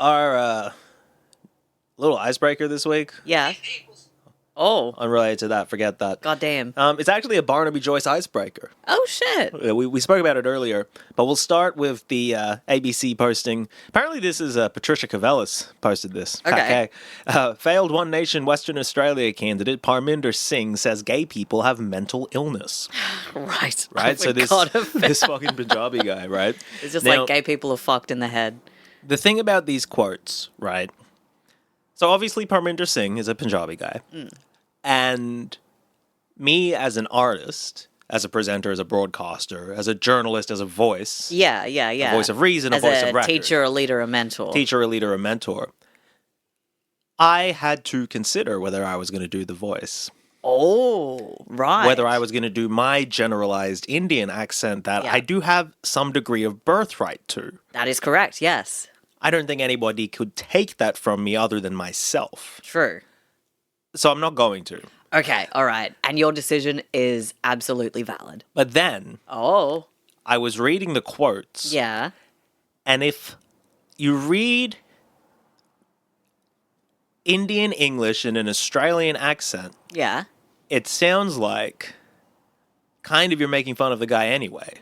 our little icebreaker this week. Yeah. Oh. Unrelated to that, forget that. Goddamn. It's actually a Barnaby Joyce icebreaker. Oh, shit. We spoke about it earlier, but we'll start with the ABC posting. Apparently this is Patricia Cavellis posted this. Okay. Failed One Nation Western Australia candidate Parminder Singh says gay people have mental illness. Right. Right? Oh, So this fucking Punjabi guy, right? It's just Now, like gay people are fucked in the head. the thing about these quotes, right? So obviously Parminder Singh is a Punjabi guy. And me as an artist, as a presenter, as a broadcaster, as a journalist, as a voice. Yeah. A voice of reason, As a voice of record. teacher, a leader, a mentor. Teacher, a leader, a mentor. I had to consider whether I was going to do the voice. Oh, right. Whether I was going to do my generalized Indian accent that I do have some degree of birthright to. That is correct, yes. I don't think anybody could take that from me other than myself. True. So I'm not going to. Okay, all right. And your decision is absolutely valid. But then Oh. I was reading the quotes. Yeah. And if you read Indian English in an Australian accent, Yeah. it sounds like kind of you're making fun of the guy anyway.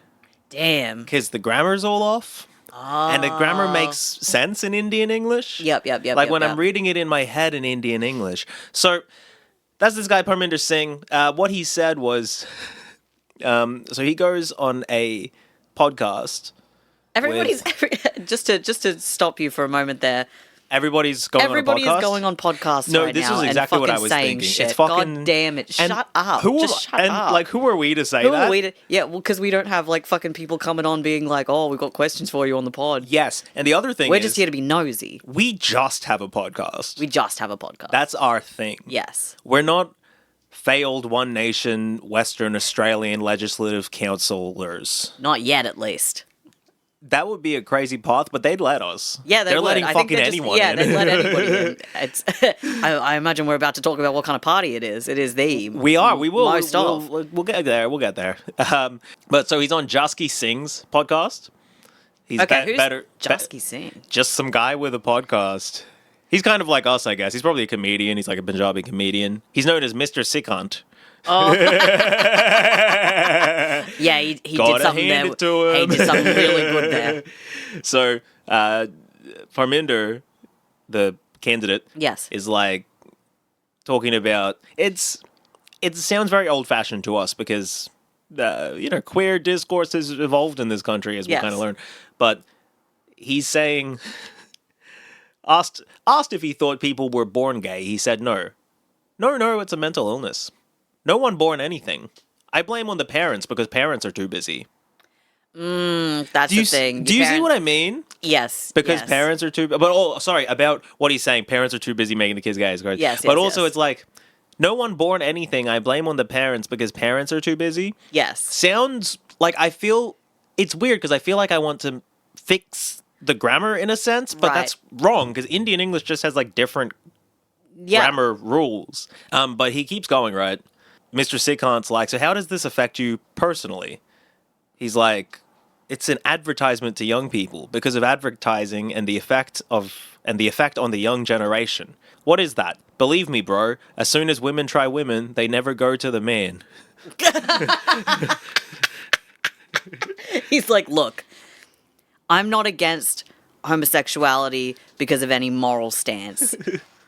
Damn. Because the grammar's all off. And the grammar makes sense in Indian English. Yep. Like when I'm reading it in my head in Indian English. So that's this guy Parminder Singh. What he said was, so he goes on a podcast. Everybody's just to stop you for a moment there. Everybody's going Everybody on a podcast? is going on podcasts No, right this now is exactly and what I fucking was saying thinking. shit. It's fucking, God damn it! Shut up! Just shut up! Like, who are we to say Who that? are we to? Yeah, well, because we don't have like fucking people coming on being like, "Oh, we've got questions for you on the pod." Yes, and the other thing We're is, just here to be nosy. we just have a podcast. We just have a podcast. That's our thing. Yes. We're not failed One Nation Western Australian Legislative Councillors. Not yet, at least. That would be a crazy path, but they'd let us. Yeah, they're would. letting I think fucking they're just, anyone yeah, in. they'd let anybody in. It's, I imagine we're about to talk about what kind of party it is. It is the We are. We will. most of. We'll get there. We'll get there. But so he's on Jasky Singh's podcast. He's Okay, who's better. Jasky Singh? Just some guy with a podcast. He's kind of like us, I guess. He's probably a comedian. He's like a Punjabi comedian. He's known as Mr. Sikhant. Oh. Yeah, he did something there. Hand it to him. He did something really good there. So, Parminder, the candidate, Yes. is like talking about it sounds very old fashioned to us because queer discourse has evolved in this country as we Yes. kind of learn. But he's saying asked if he thought people were born gay, he said no. No, it's a mental illness. No one born anything. I blame on the parents because parents are too busy. That's the thing. Do you see what I mean? Yes. Because yes. parents are too... But, sorry, about what he's saying. Parents are too busy making the kids gays. Right? Yes, But yes, also yes. it's like, no one born anything. I blame on the parents because parents are too busy. Yes. Sounds like I feel... It's weird because I feel like I want to fix the grammar in a sense, but Right. that's wrong because Indian English just has like different grammar rules. But he keeps going, right? Mr. Sikhant's like, so how does this affect you personally? He's like, it's an advertisement to young people because of advertising and the effect on the young generation. What is that? Believe me, bro, as soon as women try women, they never go to the man. He's like, look, I'm not against homosexuality because of any moral stance.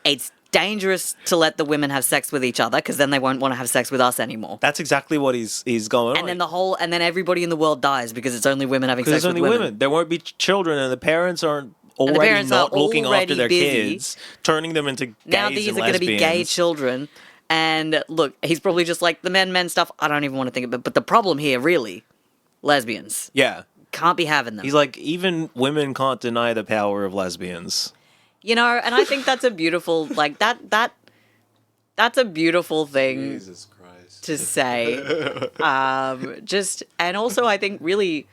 It's dangerous to let the women have sex with each other because then they won't want to have sex with us anymore. That's exactly what he's going And on. then everybody in the world dies because it's only women having sex Because with there's only women. There won't be children and the parents aren't already parents not are looking after already their busy. kids, turning them into gays Now these and are going to be gay lesbians. children. And look, he's probably just like the men stuff. I don't even want to think of it. But the problem here, really, lesbians. Yeah. Can't be having them. He's like, even women can't deny the power of lesbians. You know, and I think that's a beautiful, like, that's a beautiful thing Jesus Christ. to say. And also I think really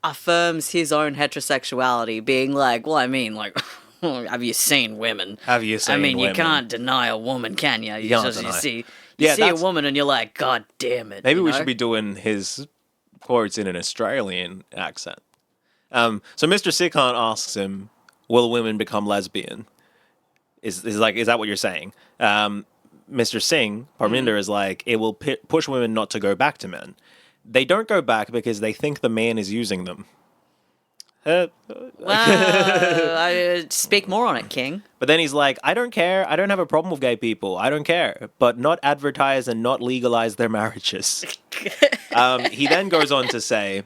affirms his own heterosexuality, being like, well, I mean, like, have you seen women? Have you seen I mean, women? you can't deny a woman, can you? You can't just deny. see Yeah, a that's- woman and you're like, God damn it. Maybe you we know? should be doing his quotes in an Australian accent. So Mr. Sikhant asks him, will women become lesbian? Is that what you're saying? Mr. Singh, Parminder, is like, it will push women not to go back to men. They don't go back because they think the man is using them. Speak more on it, King. But then he's like, I don't care. I don't have a problem with gay people. I don't care. But not advertise and not legalize their marriages. He then goes on to say,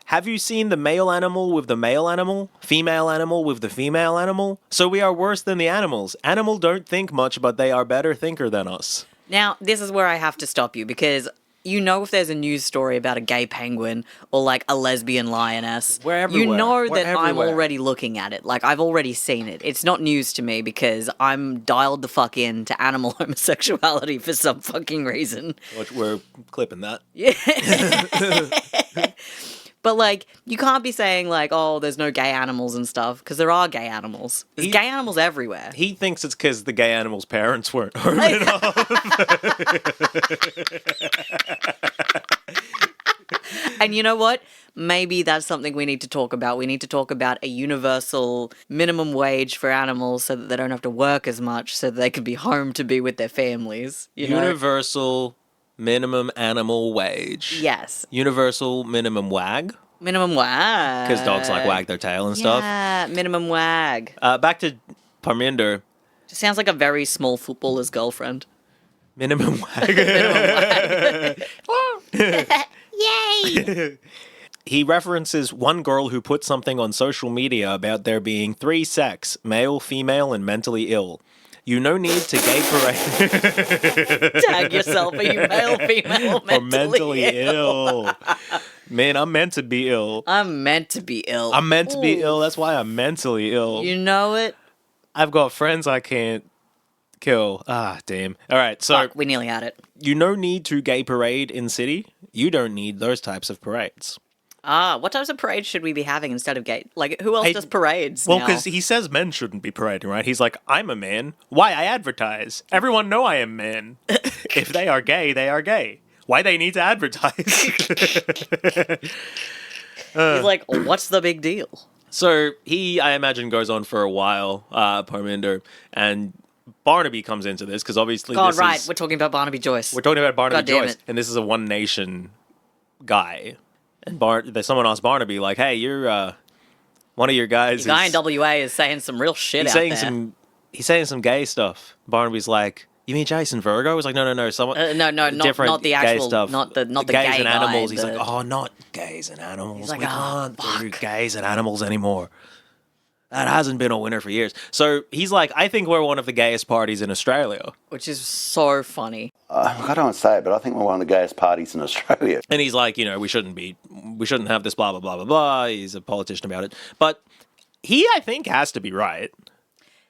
have you seen the male animal with the male animal? Female animal with the female animal? So we are worse than the animals. Animal don't think much, but they are better thinker than us. Now, this is where I have to stop you, because you know if there's a news story about a gay penguin or like a lesbian lioness, We're everywhere. you know We're that I'm everywhere. already looking at it. Like, I've already seen it. It's not news to me because I'm dialed the fuck in to animal homosexuality for some fucking reason. Which we're clipping that. But, like, you can't be saying, like, oh, there's no gay animals and stuff, because there are gay animals. There's gay animals everywhere. He thinks it's because the gay animal's parents weren't home enough. And you know what? Maybe that's something we need to talk about. We need to talk about a universal minimum wage for animals so that they don't have to work as much, so that they can be home to be with their families. You know? Universal minimum animal wage. Yes. Universal minimum wag. Minimum wag. Because dogs like wag their tail and stuff. Yeah, minimum wag. Back to Parminder. Just sounds like a very small footballer's girlfriend. Minimum wag. Yay! He references one girl who put something on social media about there being 3 sex, male, female, and mentally ill. You no need to gay parade. Tag yourself. Are you male, female, or mentally ill? Man, I'm meant to be ill. I'm meant to be ill. I'm meant to be ill. That's why I'm mentally ill. You know it? I've got friends I can't kill. Ah, damn. All right, so Fuck, we nearly had it. you no need to gay parade in city. You don't need those types of parades. What types of parades should we be having instead of gay? Like, who else does parades Well, now? because he says men shouldn't be parading, right? He's like, I'm a man. Why? I advertise. Everyone know I am man. If they are gay, they are gay. Why they need to advertise? He's like, what's the big deal? So he, I imagine, goes on for a while, Parminder, and Barnaby comes into this, because obviously God, this right, is... we're talking about Barnaby Joyce. We're talking about Barnaby God damn Joyce, it. and this is a One Nation guy. And someone asked Barnaby, like, hey, you're one of your guys. The guy in WA is saying some real shit He's out saying there. he's saying some gay stuff. Barnaby's like, you mean Jason Virgo? He's like, no, someone not the gay actual stuff. not the gays gay and guy, animals. He's the- like, oh, not gays and animals. He's like, We "Oh, can't do gays and animals anymore. That hasn't been a winner for years. So he's like, I think we're one of the gayest parties in Australia. which is so funny. I don't want to say it, but I think we're one of the gayest parties in Australia. And he's like, we shouldn't have this blah, blah, blah, blah, blah. He's a politician about it. But he, I think, has to be right.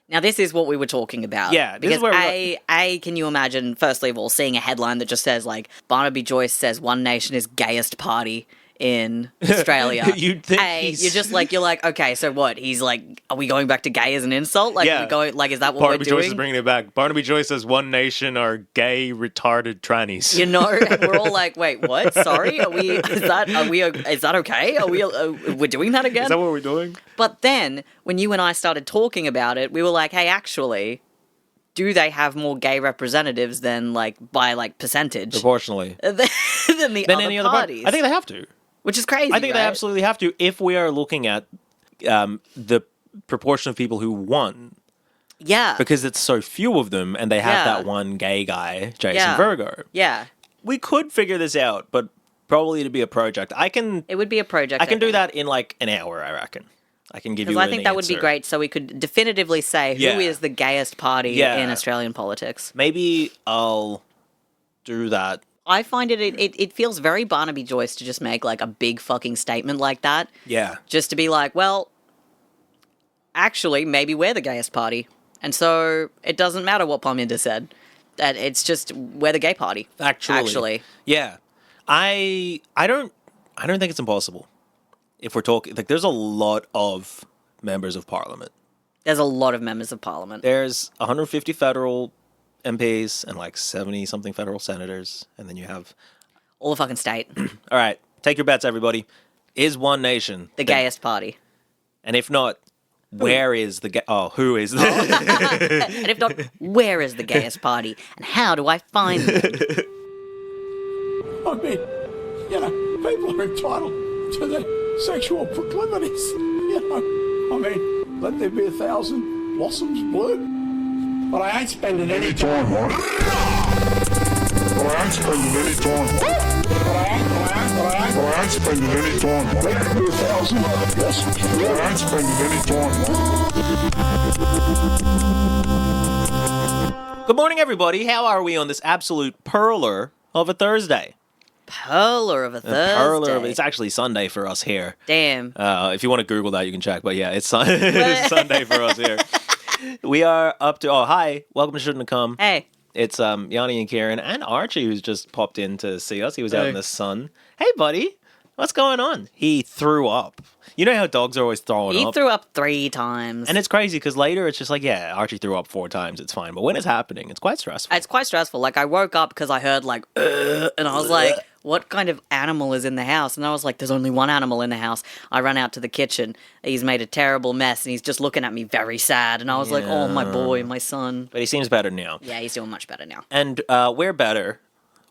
Now, this is what we were talking about. Yeah, this is because where can you imagine, firstly of all, seeing a headline that just says, like, Barnaby Joyce says One Nation is gayest party in Australia. You'd think you're like, okay, so what? He's like, are we going back to gay as an insult? Like, Yeah. is that what Barnaby we're doing? Joyce is bringing it back. Barnaby Joyce says One Nation are gay, retarded trannies. You know, and we're all like, wait, what? Sorry? Is that okay? We're doing that again? Is that what we're doing? But then, when you and I started talking about it, we were like, hey, actually, do they have more gay representatives than, like, by, like, percentage Proportionally. than the Than other any other parties? party. I think they have to. Which is crazy, I think they right? absolutely have to if we are looking at the proportion of people who won. Yeah. Because it's so few of them and they have Yeah. that one gay guy, Jason Yeah. Virgo. Yeah. We could figure this out, but probably it'd be a project. It would be a project. I can do think. that in like an hour, I reckon. I can give you Because I an think that would be answer. great, so we could definitively say who Yeah. is the gayest party Yeah. in Australian politics. Maybe I'll do that. I find it feels very Barnaby Joyce to just make, like, a big fucking statement like that. Yeah. Just to be like, well, actually, maybe we're the gayest party. And so it doesn't matter what Parminder said. That it's just, we're the gay party. Actually. Yeah. I don't think it's impossible. If we're talking, like, there's a lot of members of parliament. There's a lot of members of parliament. There's 150 federal MPs and like 70 something federal senators, and then you have All the fucking state. all right, take your bets, everybody. Is One Nation The gayest party. And if not, where is the who is the And if not, where is the gayest party? And how do I find them? I mean, people are entitled to their sexual proclivities. I mean, let there be 1,000 blossoms bloom. But I ain't spending any time on it. But I ain't spending any time on it. But I ain't spending any time on it. Let there be 1,000 blossoms bloom. But I ain't spending any time on it. Good morning, everybody. How are we on this absolute perler of a Thursday? Perler of a Thursday. It's actually Sunday for us here. Damn. If you want to Google that, you can check. But yeah, it's Sunday for us here. We are up to... Oh, hi. Welcome to Shouldn'ta. Hey. It's Yanni and Kieran and Archie, who's just popped in to see us. He was out in the sun. Hey, buddy. What's going on? He threw up. You know how dogs are always throwing up? He threw up 3 times. And it's crazy because later it's just like, yeah, Archie threw up 4 times. It's fine. But when it's happening, it's quite stressful. It's quite stressful. Like, I woke up because I heard, like, and I was like, what kind of animal is in the house? And I was like, there's only one animal in the house. I ran out to the kitchen. He's made a terrible mess, and he's just looking at me very sad. And I was like, oh, my boy, my son. But he seems better now. Yeah, he's doing much better now. And we're better.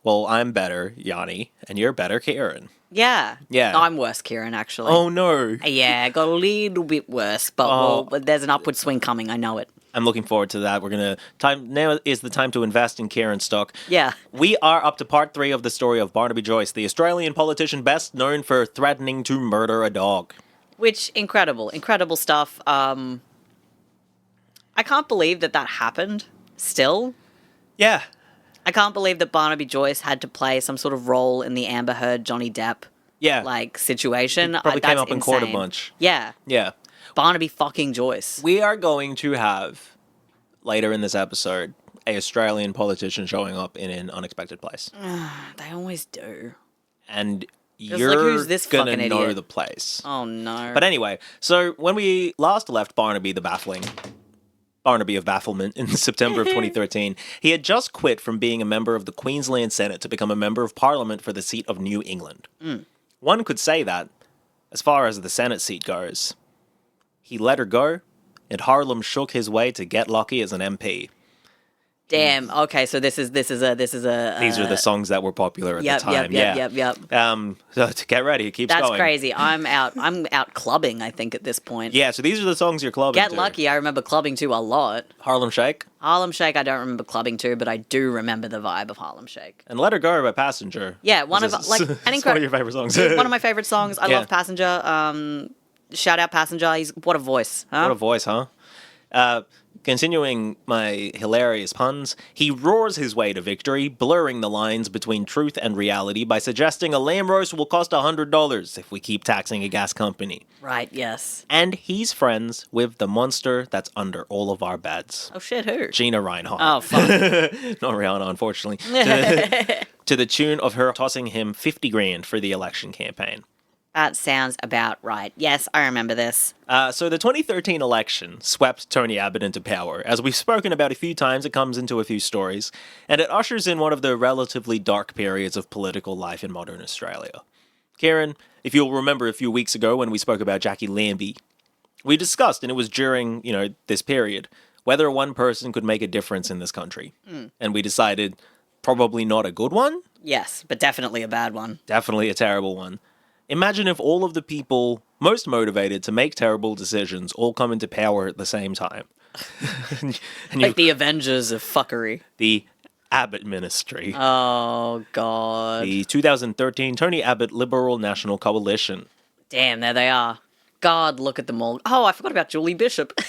Well, I'm better, Yanni, and you're better, Kieran. Yeah. Yeah. No, I'm worse, Kieran, actually. Oh, no. Yeah, got a little bit worse, but there's an upward swing coming. I know it. I'm looking forward to that. We're going to... Now is the time to invest in Kieran stock. Yeah. We are up to part 3 of the story of Barnaby Joyce, the Australian politician best known for threatening to murder a dog. Which, incredible stuff. I can't believe that happened still. Yeah. I can't believe that Barnaby Joyce had to play some sort of role in the Amber Heard, Johnny Depp, situation. It probably came That's up in court a insane. bunch. Yeah. Yeah. Barnaby fucking Joyce. We are going to have, later in this episode, a Australian politician showing up in an unexpected place. They always do. And Just you're like, who's this gonna fucking know idiot? the place. Oh, no. But anyway, so when we last left Barnaby of Bafflement in September of 2013, he had just quit from being a member of the Queensland Senate to become a member of Parliament for the seat of New England. One could say that, as far as the Senate seat goes, he let her go, and Harlem shook his way to get lucky as an MP. Damn. Okay, so this is a. These are the songs that were popular at the time. Yep. So to get ready, it keeps That's going. crazy. I'm out clubbing, I think, at this point. Yeah, so these are the songs you're clubbing Get to. Lucky, I remember clubbing to a lot. Harlem Shake. Harlem Shake, I don't remember clubbing to, but I do remember the vibe of Harlem Shake. And Let Her Go by Passenger. Yeah, one of It's like one an of your favorite songs. one of my favorite songs. I Yeah. love Passenger. Shout out Passenger. What a voice, huh? What a voice, huh? Continuing my hilarious puns, he roars his way to victory, blurring the lines between truth and reality by suggesting a lamb roast will cost $100 if we keep taxing a gas company. Right. Yes. And he's friends with the monster that's under all of our beds. Oh shit. Who? Gina Reinhardt. Oh fuck. Not Rihanna, unfortunately. To the tune of her tossing him 50 grand for the election campaign. That sounds about right. Yes, I remember this. So the 2013 election swept Tony Abbott into power. As we've spoken about a few times, it comes into a few stories, and it ushers in one of the relatively dark periods of political life in modern Australia. Kieran, if you'll remember a few weeks ago when we spoke about Jackie Lambie, we discussed, and it was during, this period, whether one person could make a difference in this country. And we decided probably not a good one. Yes, but definitely a bad one. Definitely a terrible one. Imagine if all of the people most motivated to make terrible decisions all come into power at the same time. and Like the Avengers of fuckery. The Abbott Ministry. Oh, God. The 2013 Tony Abbott Liberal National Coalition. Damn, there they are. God, look at them all. Oh, I forgot about Julie Bishop.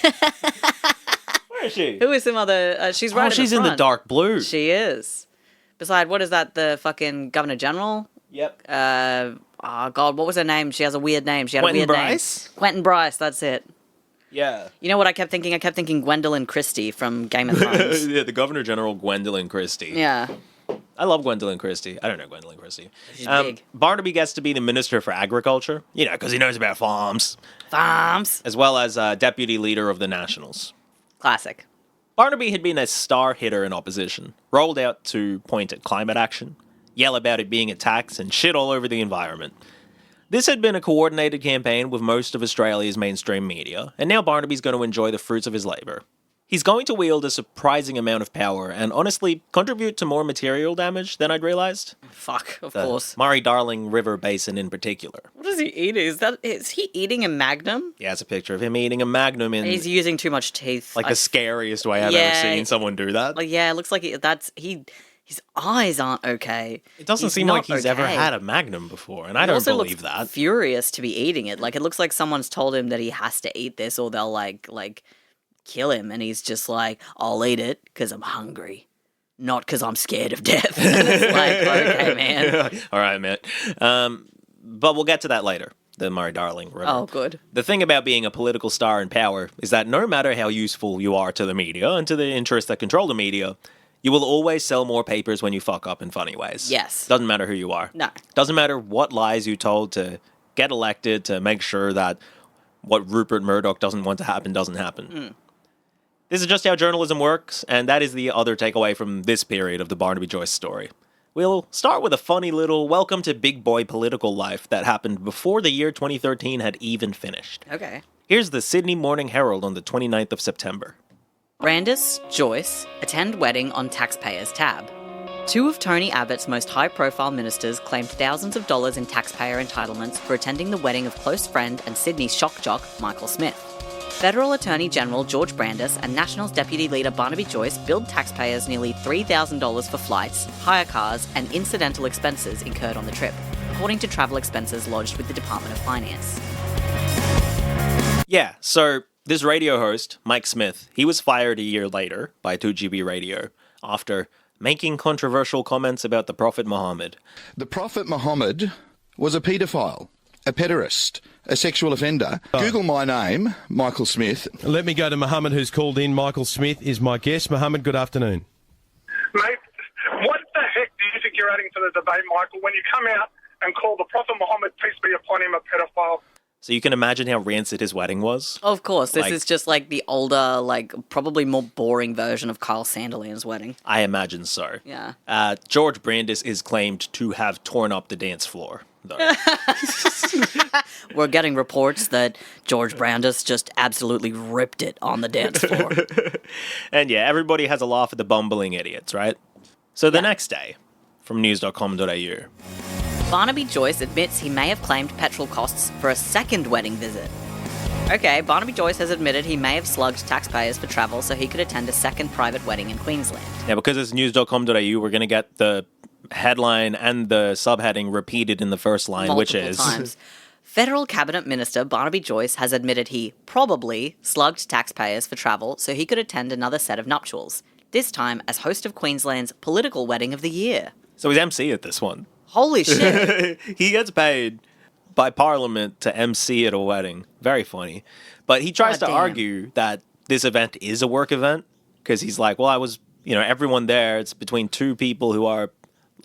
Where is she? Who is some other... she's right she's in in the the front. dark blue. She is. Beside, what is that, the fucking Governor General? Yep. Oh, God, what was her name? She has a weird name. She had Quentin a weird Bryce? name. Quentin Bryce, that's it. Yeah. You know what I kept thinking? I kept thinking Gwendolyn Christie from Game of Thrones. Yeah, the Governor General Gwendolyn Christie. Yeah. I love Gwendolyn Christie. I don't know Gwendolyn Christie. She's big. Barnaby gets to be the Minister for Agriculture, because he knows about farms, Farms. as well as Deputy Leader of the Nationals. Classic. Barnaby had been a star hitter in opposition, rolled out to point at climate action, yell about it being a tax, and shit all over the environment. This had been a coordinated campaign with most of Australia's mainstream media, and now Barnaby's going to enjoy the fruits of his labour. He's going to wield a surprising amount of power and honestly contribute to more material damage than I'd realised. Fuck, of The course. Murray-Darling River Basin in particular. What is he eating? Is he eating a Magnum? Yeah, it's a picture of him eating a Magnum in He's using too much teeth. the scariest way I've Yeah, ever seen someone do that. It looks like his eyes aren't okay. It doesn't He's seem not like he's ever okay. had a Magnum before, and I He don't also believe looks that. furious to be eating it. Like, it looks like someone's told him that he has to eat this or they'll like kill him, and he's just like, I'll eat it because I'm hungry, not because I'm scared of death. And it's like, okay, man. All right, man. But we'll get to that later. The Murray-Darling River. Oh, good. The thing about being a political star in power is that no matter how useful you are to the media and to the interests that control the media, you will always sell more papers when you fuck up in funny ways. Yes. Doesn't matter who you are. No. Doesn't matter what lies you told to get elected to make sure that what Rupert Murdoch doesn't want to happen doesn't happen. This is just how journalism works, and that is the other takeaway from this period of the Barnaby Joyce story. We'll start with a funny little welcome to big boy political life that happened before the year 2013 had even finished. Okay. Here's the Sydney Morning Herald on the 29th of September. Brandis, Joyce, attend wedding on taxpayers' tab. Two of Tony Abbott's most high-profile ministers claimed thousands of dollars in taxpayer entitlements for attending the wedding of close friend and Sydney shock jock Michael Smith. Federal Attorney General George Brandis and Nationals Deputy Leader Barnaby Joyce billed taxpayers nearly $3,000 for flights, hire cars, and incidental expenses incurred on the trip, according to travel expenses lodged with the Department of Finance. Yeah, so this radio host, Mike Smith, he was fired a year later by 2GB Radio after making controversial comments about the Prophet Muhammad. The Prophet Muhammad was a paedophile, a pederast, a sexual offender. Google my name, Michael Smith. Let me go to Mohammed, who's called in. Michael Smith is my guest. Mohammed, good afternoon. Mate, what the heck do you think you're adding to the debate, Michael, when you come out and call the Prophet Muhammad, peace be upon him, a pedophile? So you can imagine how rancid his wedding was. Of course, this Like- is just like the older, probably more boring version of Kyle Sandilands' wedding. I imagine so. Yeah. George Brandis is claimed to have torn up the dance floor, though. We're getting reports that George Brandis just absolutely ripped it on the dance floor. And yeah, everybody has a laugh at the bumbling idiots, right? So the next day, from news.com.au. Barnaby Joyce admits he may have claimed petrol costs for a second wedding visit. Okay, Barnaby Joyce has admitted he may have slugged taxpayers for travel so he could attend a second private wedding in Queensland. Yeah, because it's news.com.au, we're going to get the headline and the subheading repeated in the first line, which Multiple is... times. Federal Cabinet Minister Barnaby Joyce has admitted he probably slugged taxpayers for travel so he could attend another set of nuptials, this time as host of Queensland's political wedding of the year. So he's MC at this one. Holy shit. He gets paid by Parliament to MC at a wedding. Very funny. But he tries to Goddamn. argue that this event is a work event because he's like, well, I was, everyone there, it's between two people who are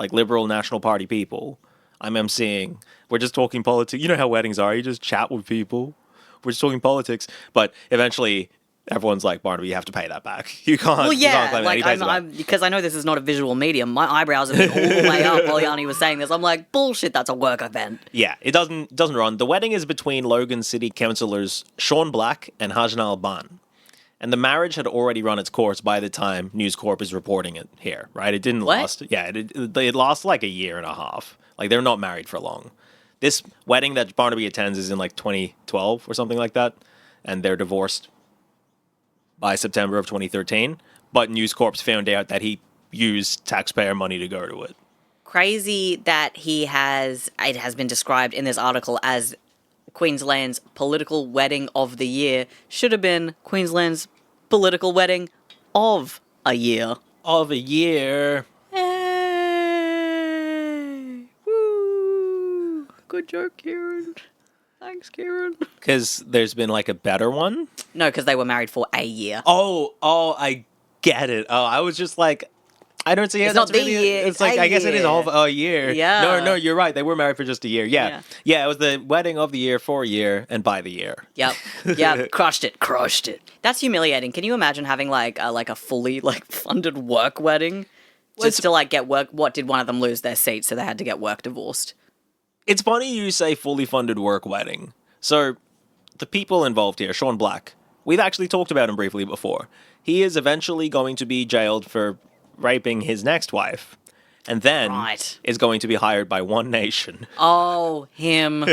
like Liberal National Party people. I'm MCing. We're just talking politics. You know how weddings are. You just chat with people. We're just talking politics. But eventually, everyone's like, Barnaby, you have to pay that back. You can't. Well, you can't yeah, claim that. He pays it back. because I know this is not a visual medium, my eyebrows have been all the way up while Yanni was saying this. I'm like, bullshit, that's a work event. Yeah, it doesn't run. The wedding is between Logan City councillors Sean Black and Hajnal Ban. And the marriage had already run its course by the time News Corp is reporting it here, right? It didn't What? last. Yeah, it lost like a year and a half. Like, they're not married for long. This wedding that Barnaby attends is in like 2012 or something like that. And they're divorced by September of 2013. But News Corp's found out that he used taxpayer money to go to it. Crazy that it has been described in this article as Queensland's political wedding of the year. Should have been Queensland's political wedding of a year. Of a year. Hey! Woo! Good joke, Kieran. Thanks, Kieran. Because there's been like a better one. No, because they were married for a year. Oh, I get it. Oh, I was just like, I don't see how It's that's not the really. year, It's it's like a I guess it is year. all of a year. Yeah. No, you're right. They were married for just a year. Yeah. It was the wedding of the year for a year and by the year. Yep. Crushed it. That's humiliating. Can you imagine having like a fully funded work wedding? Just to get work. What did one of them lose their seat, so they had to get work divorced? It's funny you say fully funded work wedding. So, the people involved here, Sean Black, we've actually talked about him briefly before. He is eventually going to be jailed for raping his next wife. And then is going to be hired by One Nation. Oh, him.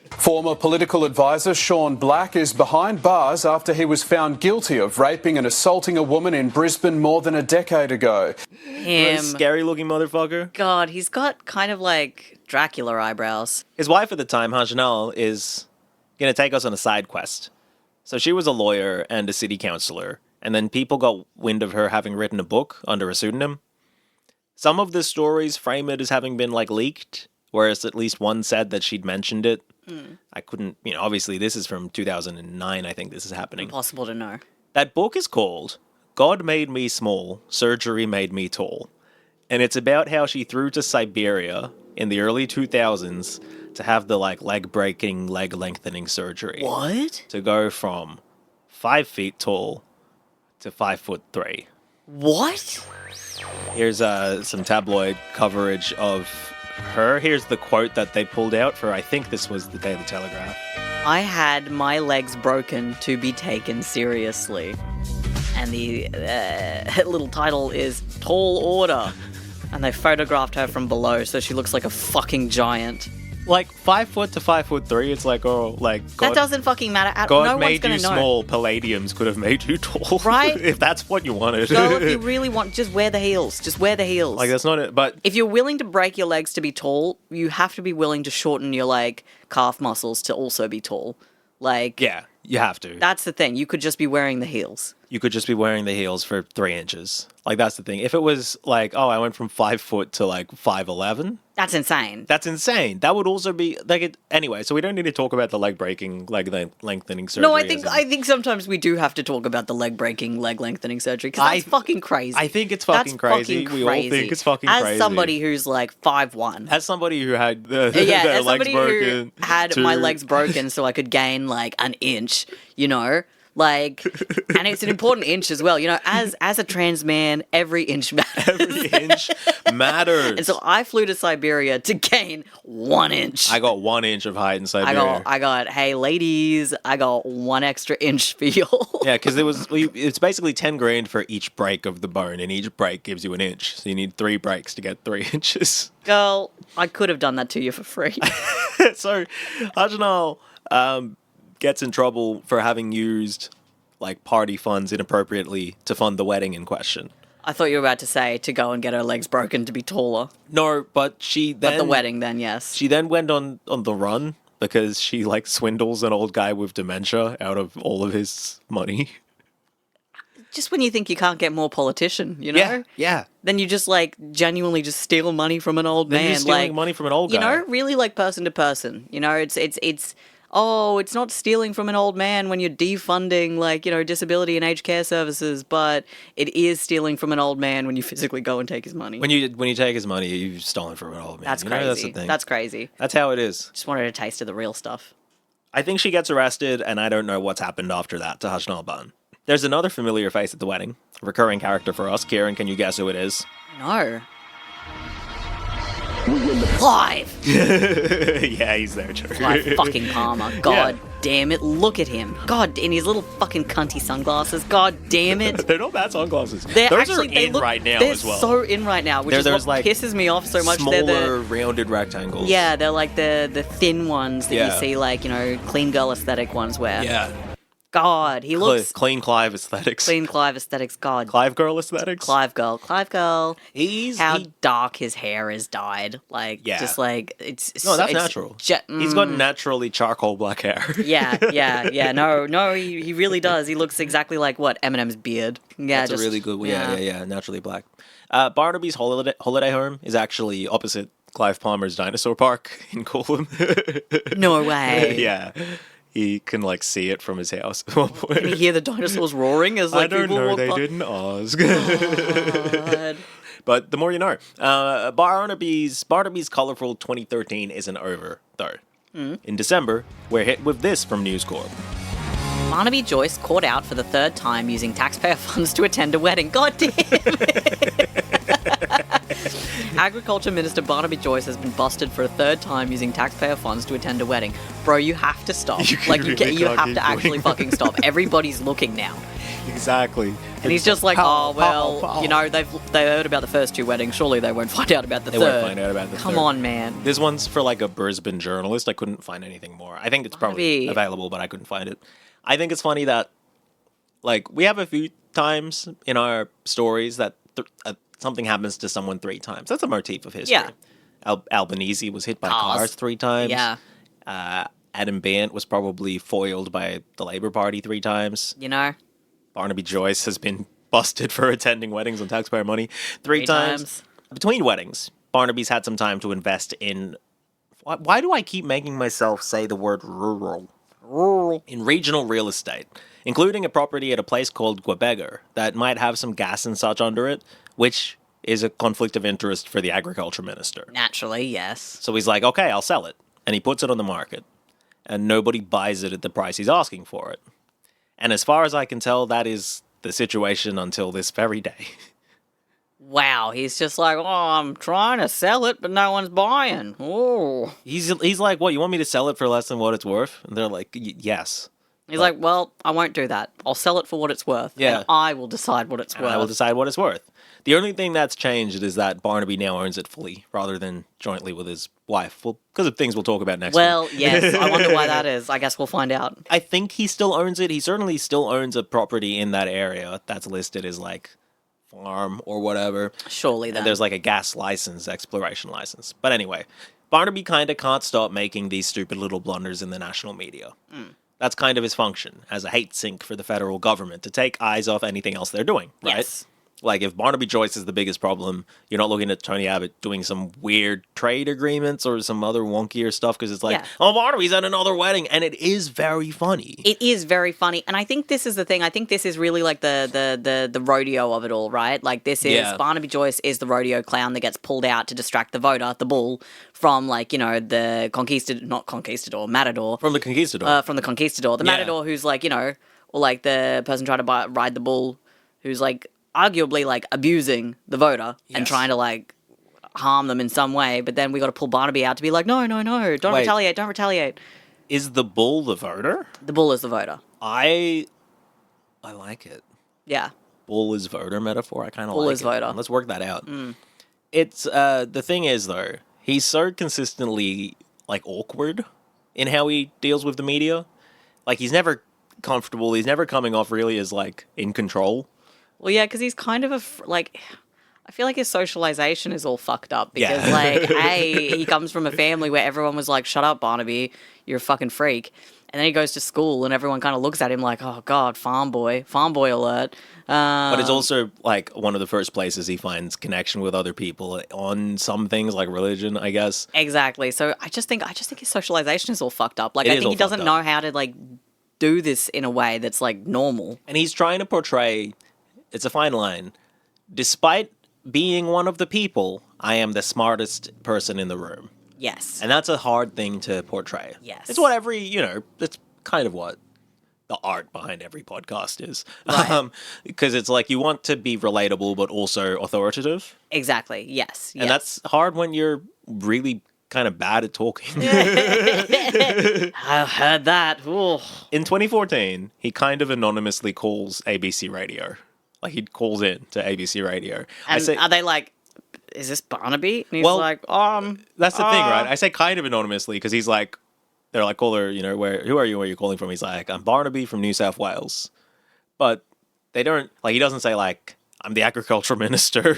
Former political advisor Sean Black is behind bars after he was found guilty of raping and assaulting a woman in Brisbane more than a decade ago. Him. Scary looking motherfucker. God, he's got kind of like Dracula eyebrows. His wife at the time, Janelle, is going to take us on a side quest. So she was a lawyer and a city councillor. And then people got wind of her having written a book under a pseudonym. Some of the stories frame it as having been, like, leaked, whereas at least one said that she'd mentioned it. I couldn't, obviously this is from 2009, I think this is happening. Impossible to know. That book is called God Made Me Small, Surgery Made Me Tall. And it's about how she threw to Siberia in the early 2000s to have the, like, leg-breaking, leg-lengthening surgery. What? To go from 5 feet tall to 5'3". What? Here's some tabloid coverage of her. Here's the quote that they pulled out for, I think this was the Daily Telegraph. I had my legs broken to be taken seriously. And the little title is Tall Order. And they photographed her from below, so she looks like a fucking giant. Like 5 foot to 5'3", it's like, oh, like God, that doesn't fucking matter. God no one's made gonna you know. small. Palladiums could have made you tall, right? If that's what you wanted. So if you really want, just wear the heels. Just wear the heels. Like that's not it. But if you're willing to break your legs to be tall, you have to be willing to shorten your like calf muscles to also be tall. Like yeah, you have to. That's the thing. You could just be wearing the heels. You could just be wearing the heels for 3 inches. Like that's the thing. If it was like, oh, I went from 5 foot to like 5'11". That's insane. That's insane. That would also be like it anyway. So we don't need to talk about the leg breaking, leg lengthening surgery. No, I think sometimes we do have to talk about the leg breaking, leg lengthening surgery because that's fucking crazy. I think it's fucking crazy. We all think it's fucking crazy. As somebody who's like 5'1", as somebody who had the as legs somebody broken, who had my legs broken, so I could gain like an inch. Like, and it's an important inch as well. As a trans man, every inch matters. Every inch matters. And so I flew to Siberia to gain 1 inch. I got 1 inch of height in Siberia. I got, hey ladies, I got 1 extra inch for you. Yeah, because it's basically 10 grand for each break of the bone, and each break gives you an inch. So you need 3 breaks to get 3 inches. Girl, I could have done that to you for free. So, Ajnal gets in trouble for having used like party funds inappropriately to fund the wedding in question. I thought you were about to say to go and get her legs broken to be taller. No, but she then... At the wedding then, yes. She then went on the run because she like swindles an old guy with dementia out of all of his money. Just when you think you can't get more politician, Yeah. Then you just like genuinely just steal money from an old man. Then you're stealing money from an old guy. Really like person to person. It's not stealing from an old man when you're defunding, disability and aged care services, but it is stealing from an old man when you physically go and take his money. When you take his money, you've stolen from an old man. That's crazy. That's the thing. That's crazy. That's how it is. Just wanted a taste of the real stuff. I think she gets arrested, and I don't know what's happened after that to Ajnal Ban. There's another familiar face at the wedding. A recurring character for us. Kieran, can you guess who it is? No. Clive! Yeah, he's there, too. Clive fucking Palmer. God damn it. Look at him. God, in his little fucking cunty sunglasses. God damn it. They're not bad sunglasses. Those are in right now as well. They're so in right now, which is what pisses me off so much. Smaller, rounded rectangles. Yeah, they're like the thin ones that you see, clean girl aesthetic ones wear. Yeah. God, he looks... Clean Clive aesthetics. Clean Clive aesthetics, God. Clive girl aesthetics? Clive girl. How dark his hair is dyed. It's... No, that's natural. He's got naturally charcoal black hair. Yeah. No, he really does. He looks exactly like, Eminem's beard. Yeah, that's a really good one. Yeah, naturally black. Barnaby's holiday home is actually opposite Clive Palmer's dinosaur park in Coolum. No way. Yeah. He can see it from his house at one point. Can you hear the dinosaurs roaring as I don't people know. walk They by? didn't ask. God. But the more you know. Barnaby's colourful 2013 isn't over though. In December, we're hit with this from News Corp. Barnaby Joyce caught out for the 3rd time using taxpayer funds to attend a wedding. God damn it. Agriculture Minister Barnaby Joyce has been busted for a third time using taxpayer funds to attend a wedding. Bro, you have to stop. You have to actually fucking stop. Everybody's looking now. Exactly. And he's just like, you know, they heard about the first two weddings. Surely they won't find out about the third. They won't find out about the third. Come on, man. This one's for like a Brisbane journalist. I couldn't find anything more. I think it's probably available, but I couldn't find it. I think it's funny that, like, we have a few times in our stories that something happens to someone 3 times. That's a motif of history. Yeah. Albanese was hit by cars 3 times. Yeah. Adam Bant was probably foiled by the Labour Party 3 times. You know? Barnaby Joyce has been busted for attending weddings on taxpayer money 3 times. Between weddings, Barnaby's had some time to invest in... Why do I keep making myself say the word rural? Rural. In regional real estate, including a property at a place called Quebecer that might have some gas and such under it, which is a conflict of interest for the agriculture minister. Naturally, yes. So he's like, okay, I'll sell it. And he puts it on the market. And nobody buys it at the price he's asking for it. And as far as I can tell, that is the situation until this very day. Wow, he's just like, I'm trying to sell it, but no one's buying. Oh. He's like, what, you want me to sell it for less than what it's worth? And they're like, yes. He's like, well, I won't do that. I'll sell it for what it's worth. Yeah. And I will decide what it's worth. I will decide what it's worth. The only thing that's changed is that Barnaby now owns it fully, rather than jointly with his wife. Well, because of things we'll talk about next week. Well, yes, I wonder why that is. I guess we'll find out. I think he still owns it. He certainly still owns a property in that area that's listed as, like, farm or whatever. Surely then. And there's, like, a gas license, exploration license. But anyway, Barnaby kind of can't stop making these stupid little blunders in the national media. That's kind of his function, as a hate sink for the federal government, to take eyes off anything else they're doing, right? Yes. Like, if Barnaby Joyce is the biggest problem, you're not looking at Tony Abbott doing some weird trade agreements or some other wonkier stuff, because it's like, oh, Barnaby's at another wedding, and it is very funny. It is very funny, and I think this is the thing. I think this is really like the rodeo of it all, right? Like, this is, Barnaby Joyce is the rodeo clown that gets pulled out to distract the voter, the bull, from, like, you know, the matador. From the conquistador. The matador who's, like, you know, or, like, the person trying to ride the bull who's, like, arguably, like, abusing the voter and trying to, like, harm them in some way, but then we got to pull Barnaby out to be like, no, don't retaliate. Is the bull the voter? The bull is the voter. I like it. Yeah. Bull is voter metaphor. I kind of like it. Bull is voter. Let's work that out. It's, the thing is, though, he's so consistently, like, awkward in how he deals with the media. Like, he's never comfortable. He's never coming off really as, like, in control. Well, yeah, because he's kind of like, I feel like his socialization is all fucked up because, like, he comes from a family where everyone was like, shut up, Barnaby, you're a fucking freak. And then he goes to school and everyone kind of looks at him like, oh, God, farm boy alert. But it's also, like, one of the first places he finds connection with other people on some things like religion, I guess. Exactly. So I just think his socialization is all fucked up. Like, I think he doesn't know how to, like, do this in a way that's, like, normal. And he's trying to portray... It's a fine line. Despite being one of the people, I am the smartest person in the room. Yes. And that's a hard thing to portray. Yes. It's what it's kind of what the art behind every podcast is. Right. Because it's like you want to be relatable, but also authoritative. Exactly. Yes. And that's hard when you're really kind of bad at talking. I've heard that. Ooh. In 2014, he kind of anonymously calls ABC Radio. Like, he calls in to ABC Radio. And are they like, is this Barnaby? And he's like, that's the thing, right? I say kind of anonymously because he's like, they're like, caller, you know, who are you? Where are you calling from? He's like, I'm Barnaby from New South Wales. But they don't, like, he doesn't say, like, I'm the agriculture minister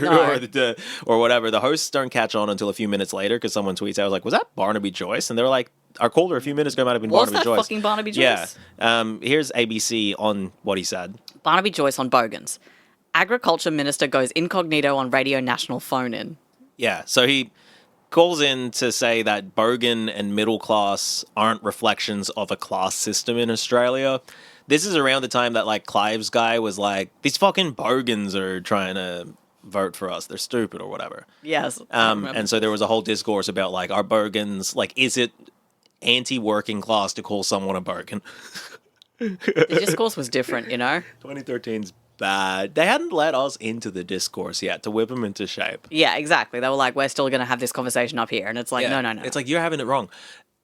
or whatever. The hosts don't catch on until a few minutes later because someone tweets out, I was like, was that Barnaby Joyce? And they're like, our caller a few minutes ago might have been Barnaby Joyce. Was that fucking Barnaby Joyce? Yeah. Here's ABC on what he said. Barnaby Joyce on Bogans. Agriculture Minister goes incognito on Radio National phone-in. Yeah, so he calls in to say that bogan and middle class aren't reflections of a class system in Australia. This is around the time that, like, Clive's guy was like, these fucking bogans are trying to vote for us. They're stupid or whatever. Yes. And so there was a whole discourse about, like, are bogans, like, is it anti-working class to call someone a bogan? The discourse was different, you know? 2013's bad. They hadn't let us into the discourse yet to whip them into shape. Yeah, exactly. They were like, we're still going to have this conversation up here. And it's like, Yeah. no. It's like, you're having it wrong.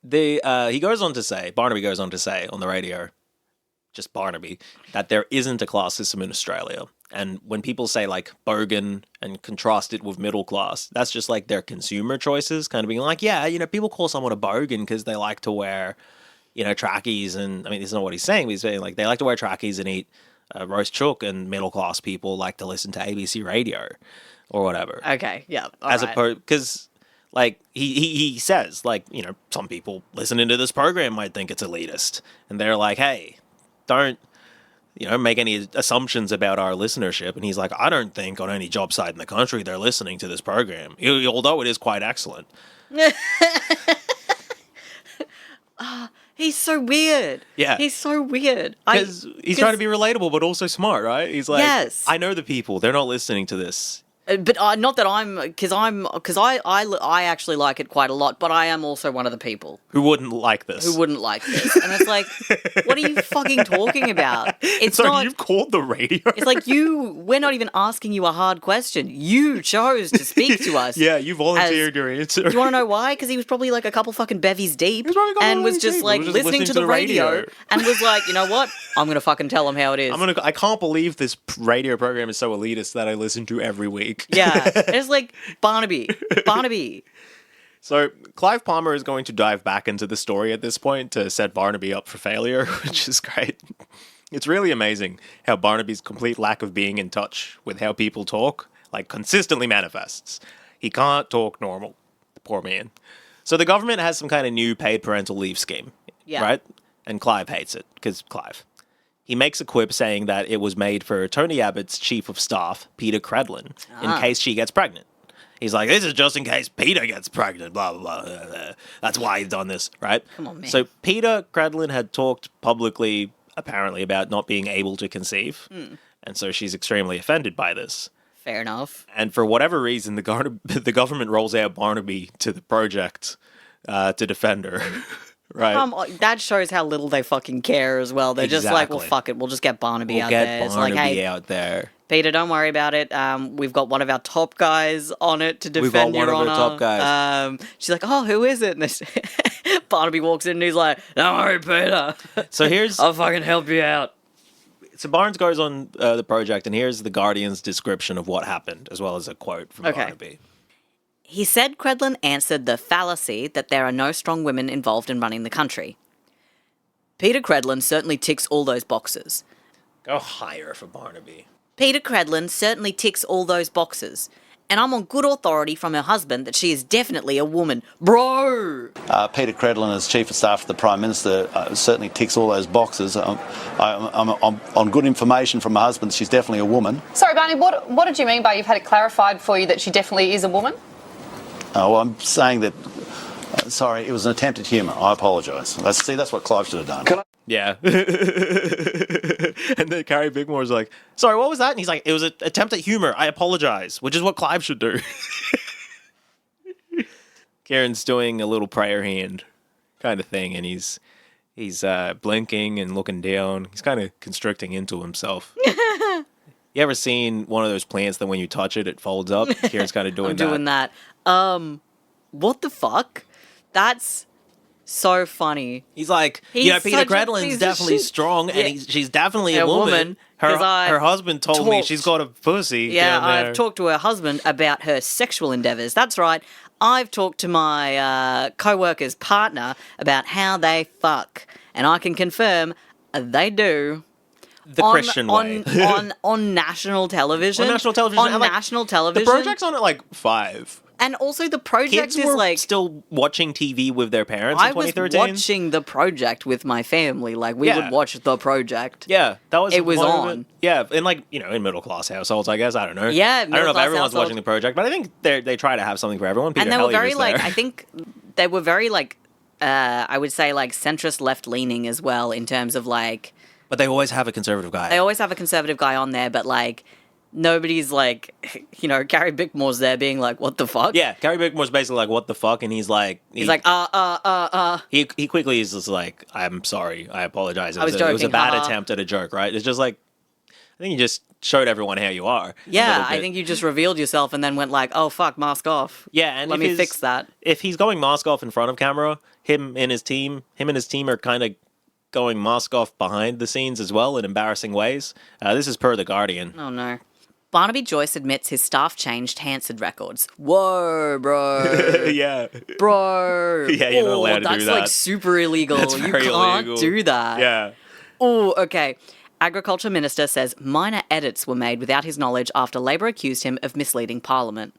Barnaby goes on to say on the radio, just Barnaby, that there isn't a class system in Australia. And when people say like bogan and contrast it with middle class, that's just like their consumer choices, kind of being like, yeah, people call someone a bogan because they like to wear, trackies. And I mean, this is not what he's saying, but he's saying like they like to wear trackies and eat roast chook, and middle class people like to listen to ABC radio or whatever. Okay, yeah. Opposed, because like he says, like, some people listening to this program might think it's elitist, and they're like, hey, don't make any assumptions about our listenership. And he's like, I don't think on any job site in the country they're listening to this program, although it is quite excellent. He's so weird. Yeah. He's so weird. Because he's trying to be relatable, but also smart, right? He's like, yes. I know the people. They're not listening to this. But not that because I actually like it quite a lot, but I am also one of the people who wouldn't like this. And it's like, what are you fucking talking about? It's Sorry, not. You've called the radio. It's like we're not even asking you a hard question. You chose to speak to us. Yeah, you volunteered your answer. Do you want to know why? Because he was probably like a couple fucking bevies deep and was just like listening to the radio and was like, you know what? I'm going to fucking tell him how it is. I can't believe this radio program is so elitist that I listen to every week. Yeah, it's like Barnaby. So Clive Palmer is going to dive back into the story at this point to set Barnaby up for failure, which is great. It's really amazing how Barnaby's complete lack of being in touch with how people talk, like, consistently manifests. He can't talk normal, the poor man. So the government has some kind of new paid parental leave scheme, right? And Clive hates it, because Clive. He makes a quip saying that it was made for Tony Abbott's chief of staff, Peter Credlin, in case she gets pregnant. He's like, this is just in case Peter gets pregnant, blah, blah, blah. That's why he's done this, right? Come on, man. So Peter Credlin had talked publicly, apparently, about not being able to conceive. And so she's extremely offended by this. Fair enough. And for whatever reason, the government rolls out Barnaby to the project to defend her. Right. That shows how little they fucking care as well. They're just like, well, fuck it. We'll just get Barnaby out there. It's like, hey, out there. Peter, don't worry about it. We've got one of our top guys on it to defend your honor. We've got one of our top guys. She's like, oh, who is it? And Barnaby walks in and he's like, don't worry, Peter. So I'll fucking help you out. So Barnes goes on the project, and here's the Guardian's description of what happened, as well as a quote from Barnaby. He said Credlin answered the fallacy that there are no strong women involved in running the country. Peter Credlin certainly ticks all those boxes. Go higher for Barnaby. Peter Credlin certainly ticks all those boxes. And I'm on good authority from her husband that she is definitely a woman. Bro! Peter Credlin, as Chief of Staff to the Prime Minister, certainly ticks all those boxes. I'm on good information from my husband that she's definitely a woman. Sorry, Barney, what did you mean by you've had it clarified for you that she definitely is a woman? Well, I'm saying that, sorry, it was an attempt at humour. I apologise. That's what Clive should have done. Yeah. And then Carrie Bickmore's like, sorry, what was that? And he's like, it was an attempt at humor. I apologize, which is what Clive should do. Karen's doing a little prayer hand kind of thing, and he's blinking and looking down. He's kind of constricting into himself. You ever seen one of those plants that when you touch it, it folds up? Karen's kind of doing that. I'm doing that. What the fuck? That's so funny. He's like, Peter Credlin's definitely strong, and she's definitely a woman. Her husband told me she's got a pussy. Yeah, I've talked to her husband about her sexual endeavours. That's right. I've talked to my co-worker's partner about how they fuck, and I can confirm they do. The Christian way. On national television. On national television. On national television. The project's on at like 5. And also the project Kids is were like still watching TV with their parents in 2013. I was watching the project with my family. Like we would watch the project. Yeah, that was it was on. Yeah, and like in middle class households, I guess. I don't know. Yeah, I don't know if everyone's watching the project, but I think they try to have something for everyone. Peter and they were very there. I think they were very I would say like centrist left leaning as well in terms of like. But they always have a conservative guy. They always have a conservative guy on there, but like. Nobody's like, Carrie Bickmore's there being like, what the fuck? Yeah, Carrie Bickmore's basically like, what the fuck? And he's like... He's like, He quickly is just like, I'm sorry, I apologize. It was joking, was a bad attempt at a joke, right? It's just like, I think you just showed everyone how you are. Yeah, I think you just revealed yourself and then went like, oh, fuck, mask off. Yeah, and let me fix that. If he's going mask off in front of camera, him and his team are kind of going mask off behind the scenes as well in embarrassing ways. This is per The Guardian. Oh, no. Barnaby Joyce admits his staff changed Hansard records. Whoa, bro. Yeah. Bro. Yeah, you're not allowed to do that. That's like super illegal. That's You very can't illegal. do that. Yeah. Oh, okay. Agriculture Minister says minor edits were made without his knowledge after Labor accused him of misleading Parliament.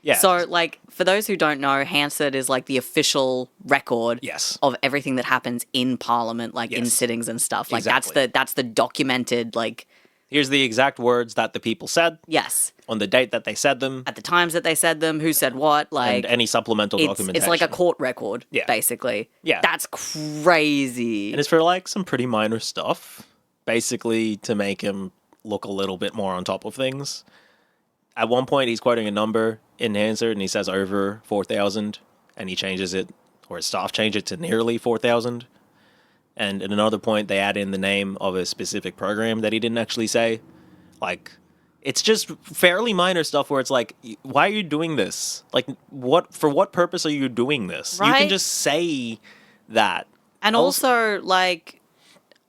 Yeah. So, like, for those who don't know, Hansard is like the official record of everything that happens in Parliament, like in sittings and stuff. Like Exactly. that's the documented, like, Here's the exact words that the people said. Yes. On the date that they said them. At the times that they said them, who said what, like... And any supplemental documentation. It's like a court record, basically. Yeah. That's crazy. And it's for, like, some pretty minor stuff. Basically, to make him look a little bit more on top of things. At one point, he's quoting a number in Hansard, and he says over 4,000, and he changes it, or his staff change it to nearly 4,000. And at another point, they add in the name of a specific program that he didn't actually say. Like, it's just fairly minor stuff where it's like, why are you doing this? Like, for what purpose are you doing this? You Right? can just say that. And also, like,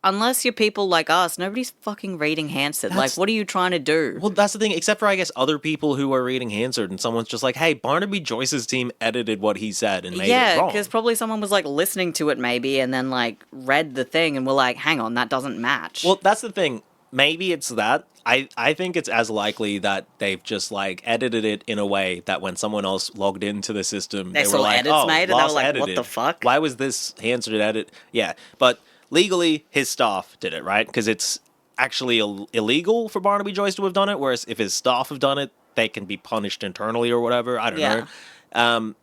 unless you're people like us, nobody's fucking reading Hansard. Like, what are you trying to do? Well, that's the thing, except for, I guess, other people who are reading Hansard, and someone's just like, hey, Barnaby Joyce's team edited what he said and made it wrong. because probably someone was, like, listening to it maybe and then, like, read the thing and were like, hang on, that doesn't match. Well, that's the thing. Maybe it's that. I think it's as likely that they've just, like, edited it in a way that when someone else logged into the system, They they saw were like, edits oh, made and they were lost like, edited. what the fuck? Why was this Hansard edit? Yeah, but legally, his staff did it, right? Because it's actually illegal for Barnaby Joyce to have done it, whereas if his staff have done it, they can be punished internally or whatever. I don't know.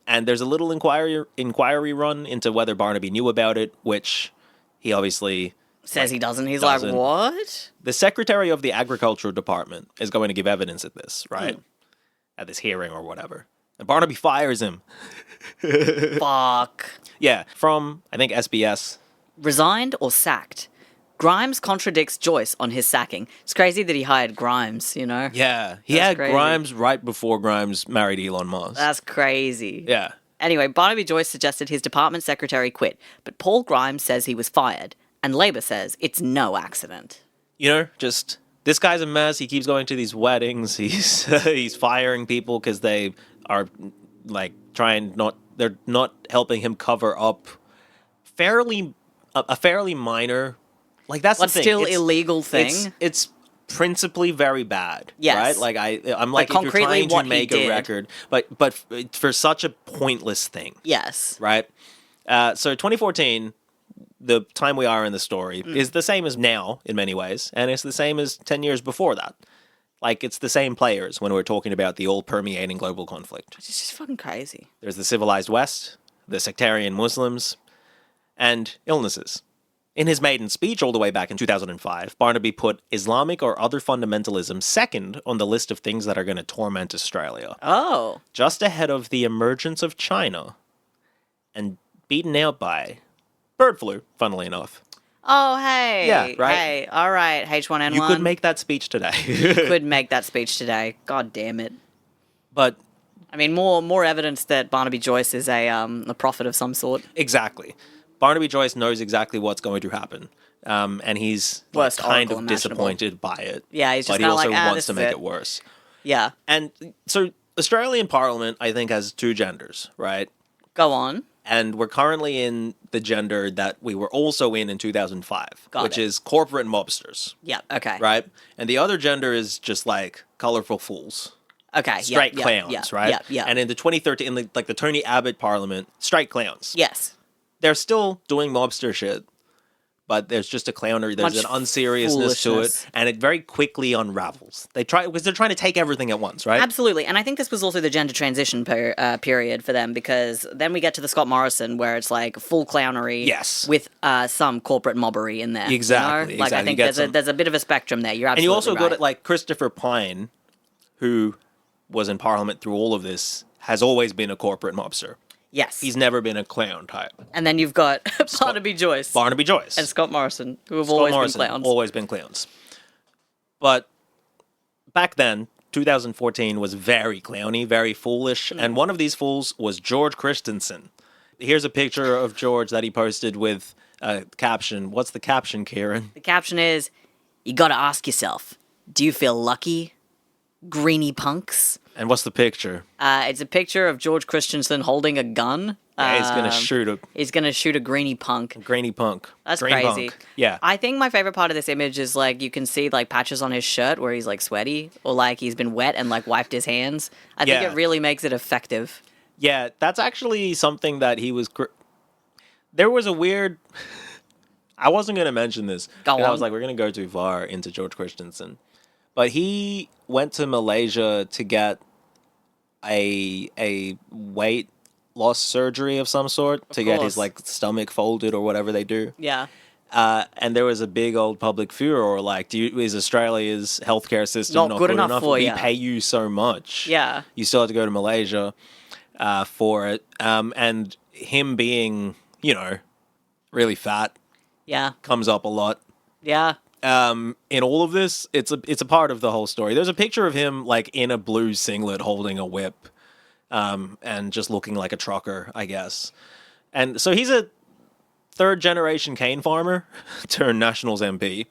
And there's a little inquiry run into whether Barnaby knew about it, which he obviously says he doesn't. He's doesn't. like, what? The Secretary of the Agriculture Department is going to give evidence at this, right? At this hearing or whatever. And Barnaby fires him. Fuck. Yeah, from, I think, SBS. Resigned or sacked? Grimes contradicts Joyce on his sacking. It's crazy that he hired Grimes, you know? Yeah, he That's had crazy. Grimes right before Grimes married Elon Musk. That's crazy. Yeah. Anyway, Barnaby Joyce suggested his department secretary quit, but Paul Grimes says he was fired, and Labor says it's no accident. You know, just, this guy's a mess. He keeps going to these weddings. He's firing people because they are, like, they're not helping him cover up a fairly minor, like, that's But the thing. still illegal thing. It's principally very bad. Yes. Right? Like, I'm like, if you're concretely trying to what he make a did. record, but for such a pointless thing. Yes. Right? So 2014, the time we are in the story, is the same as now in many ways, and it's the same as 10 years before that. Like, it's the same players when we're talking about the all-permeating global conflict. It's just fucking crazy. There's the civilized West, the sectarian Muslims, and illnesses. In his maiden speech all the way back in 2005, Barnaby put Islamic or other fundamentalism second on the list of things that are going to torment Australia. Oh. Just ahead of the emergence of China, and beaten out by bird flu, funnily enough. Oh, hey. Yeah, right? Hey, all right, H1N1. You could make that speech today. You could make that speech today. God damn it. But I mean, more evidence that Barnaby Joyce is a prophet of some sort. exactly. Barnaby Joyce knows exactly what's going to happen. And he's Worst kind oracle of imaginable. disappointed by it. Yeah, he's just but he kinda also like, wants this to is make it. it worse. Yeah. And so Australian Parliament, I think, has two genders, right? Go on. And we're currently in the gender that we were also in 2005, which it. is corporate mobsters, Yeah, okay. right? And the other gender is just like colorful fools. Okay, Straight yeah, clowns, yeah, right? Yeah, yeah. And in the 2013, the Tony Abbott Parliament, straight clowns. Yes. They're still doing mobster shit, but there's just a clownery. There's Much an unseriousness to foolishness. it, and it very quickly unravels. Because they're trying to take everything at once, right? Absolutely. And I think this was also the gender transition period for them, because then we get to the Scott Morrison where it's like full clownery Yes. with some corporate mobbery in there. Exactly, You know? Like, I exactly. think You get there's a bit of a spectrum there. You're And absolutely you also right. got it like Christopher Pyne, who was in Parliament through all of this, has always been a corporate mobster. Yes. He's never been a clown type. And then you've got Barnaby Joyce Barnaby Joyce. and Scott Morrison, who have Scott always Morrison, been clowns. Always been clowns. But back then, 2014 was very clowny, very foolish, and one of these fools was George Christensen. Here's a picture of George that he posted with a caption. What's the caption, Kieran? The caption is, you gotta ask yourself, do you feel lucky? Greeny punks? And what's the picture? It's a picture of George Christensen holding a gun. Yeah, he's gonna shoot a He's gonna shoot a greeny punk. grainy punk. That's Green crazy. punk. Yeah. I think my favorite part of this image is like you can see like patches on his shirt where he's like sweaty or like he's been wet and like wiped his hands. I think Yeah. it really makes it effective. Yeah, that's actually something that he was. There was a weird. I wasn't going to mention this. Go I on. was like, we're going to go too far into George Christensen. But he went to Malaysia to get a weight loss surgery of some sort to get his course. like stomach folded or whatever they do. Yeah. And there was a big old public furor like, is Australia's healthcare system not good enough for We ya. pay you so much. Yeah. You still have to go to Malaysia for it. And him being, really fat Yeah. comes up a lot. Yeah. In all of this, it's a part of the whole story. There's a picture of him like in a blue singlet holding a whip, and just looking like a trucker, I guess. And so he's a third generation cane farmer turned Nationals MP.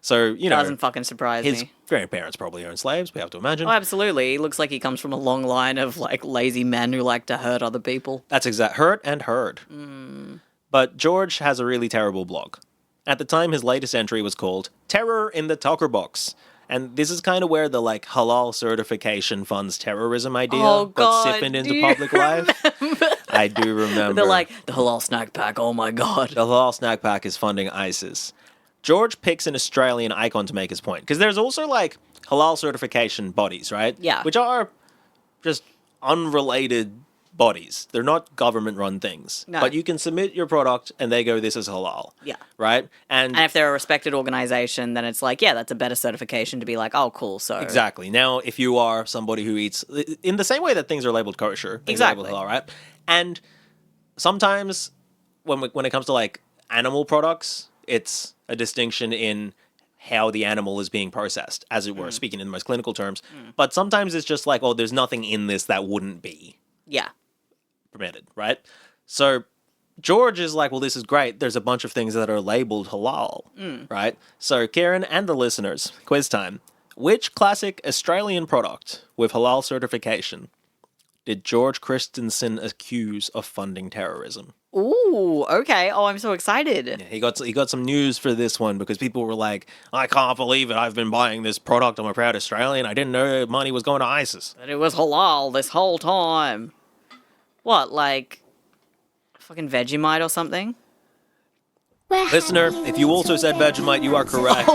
So, Doesn't fucking surprise his me. grandparents probably owned slaves, we have to imagine. Oh, absolutely. He looks like he comes from a long line of like lazy men who like to hurt other people. That's exact. Hurt and heard. But George has a really terrible blog. At the time, his latest entry was called Terror in the Tucker Box. And this is kind of where the like halal certification funds terrorism idea Oh, got God, siphoned into do you public life. I do remember. They're like, the halal snack pack, oh my god. The halal snack pack is funding ISIS. George picks an Australian icon to make his point. Because there's also like halal certification bodies, right? Yeah. Which are just unrelated bodies. They're not government-run things. No. But you can submit your product and they go, this is halal. Yeah. Right? And if they're a respected organization, then it's like, yeah, that's a better certification to be like, oh, cool. So Exactly. Now, if you are somebody who eats, in the same way that things are labeled kosher, things Exactly. are labeled halal, right? And sometimes when it comes to like animal products, it's a distinction in how the animal is being processed, as it were, speaking in the most clinical terms. But sometimes it's just like, oh, there's nothing in this that wouldn't be yeah. permitted, right? So George is like, well, this is great. There's a bunch of things that are labeled halal, right? So Karen and the listeners, quiz time. Which classic Australian product with halal certification did George Christensen accuse of funding terrorism? Ooh, okay. Oh, I'm so excited. Yeah, he got some news for this one because people were like, I can't believe it. I've been buying this product. I'm a proud Australian. I didn't know money was going to ISIS. But it was halal this whole time. What, like fucking Vegemite or something? Listener, if you also said Vegemite, you are correct.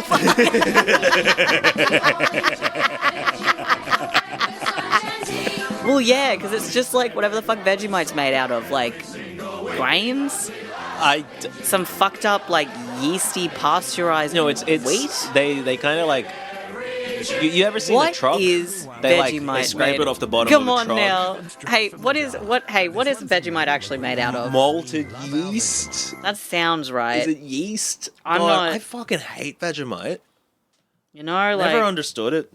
Well, yeah, because it's just like whatever the fuck Vegemite's made out of, like grains, some fucked up like yeasty pasteurized it's wheat. They kind of like. You ever seen What the truck? is they Vegemite? they scrape made it off the bottom Come of the on truck. now. Hey, what is Vegemite actually made out of? Malted yeast. That sounds right. Is it yeast? I'm God, not- I fucking hate Vegemite. You know, like Never understood it.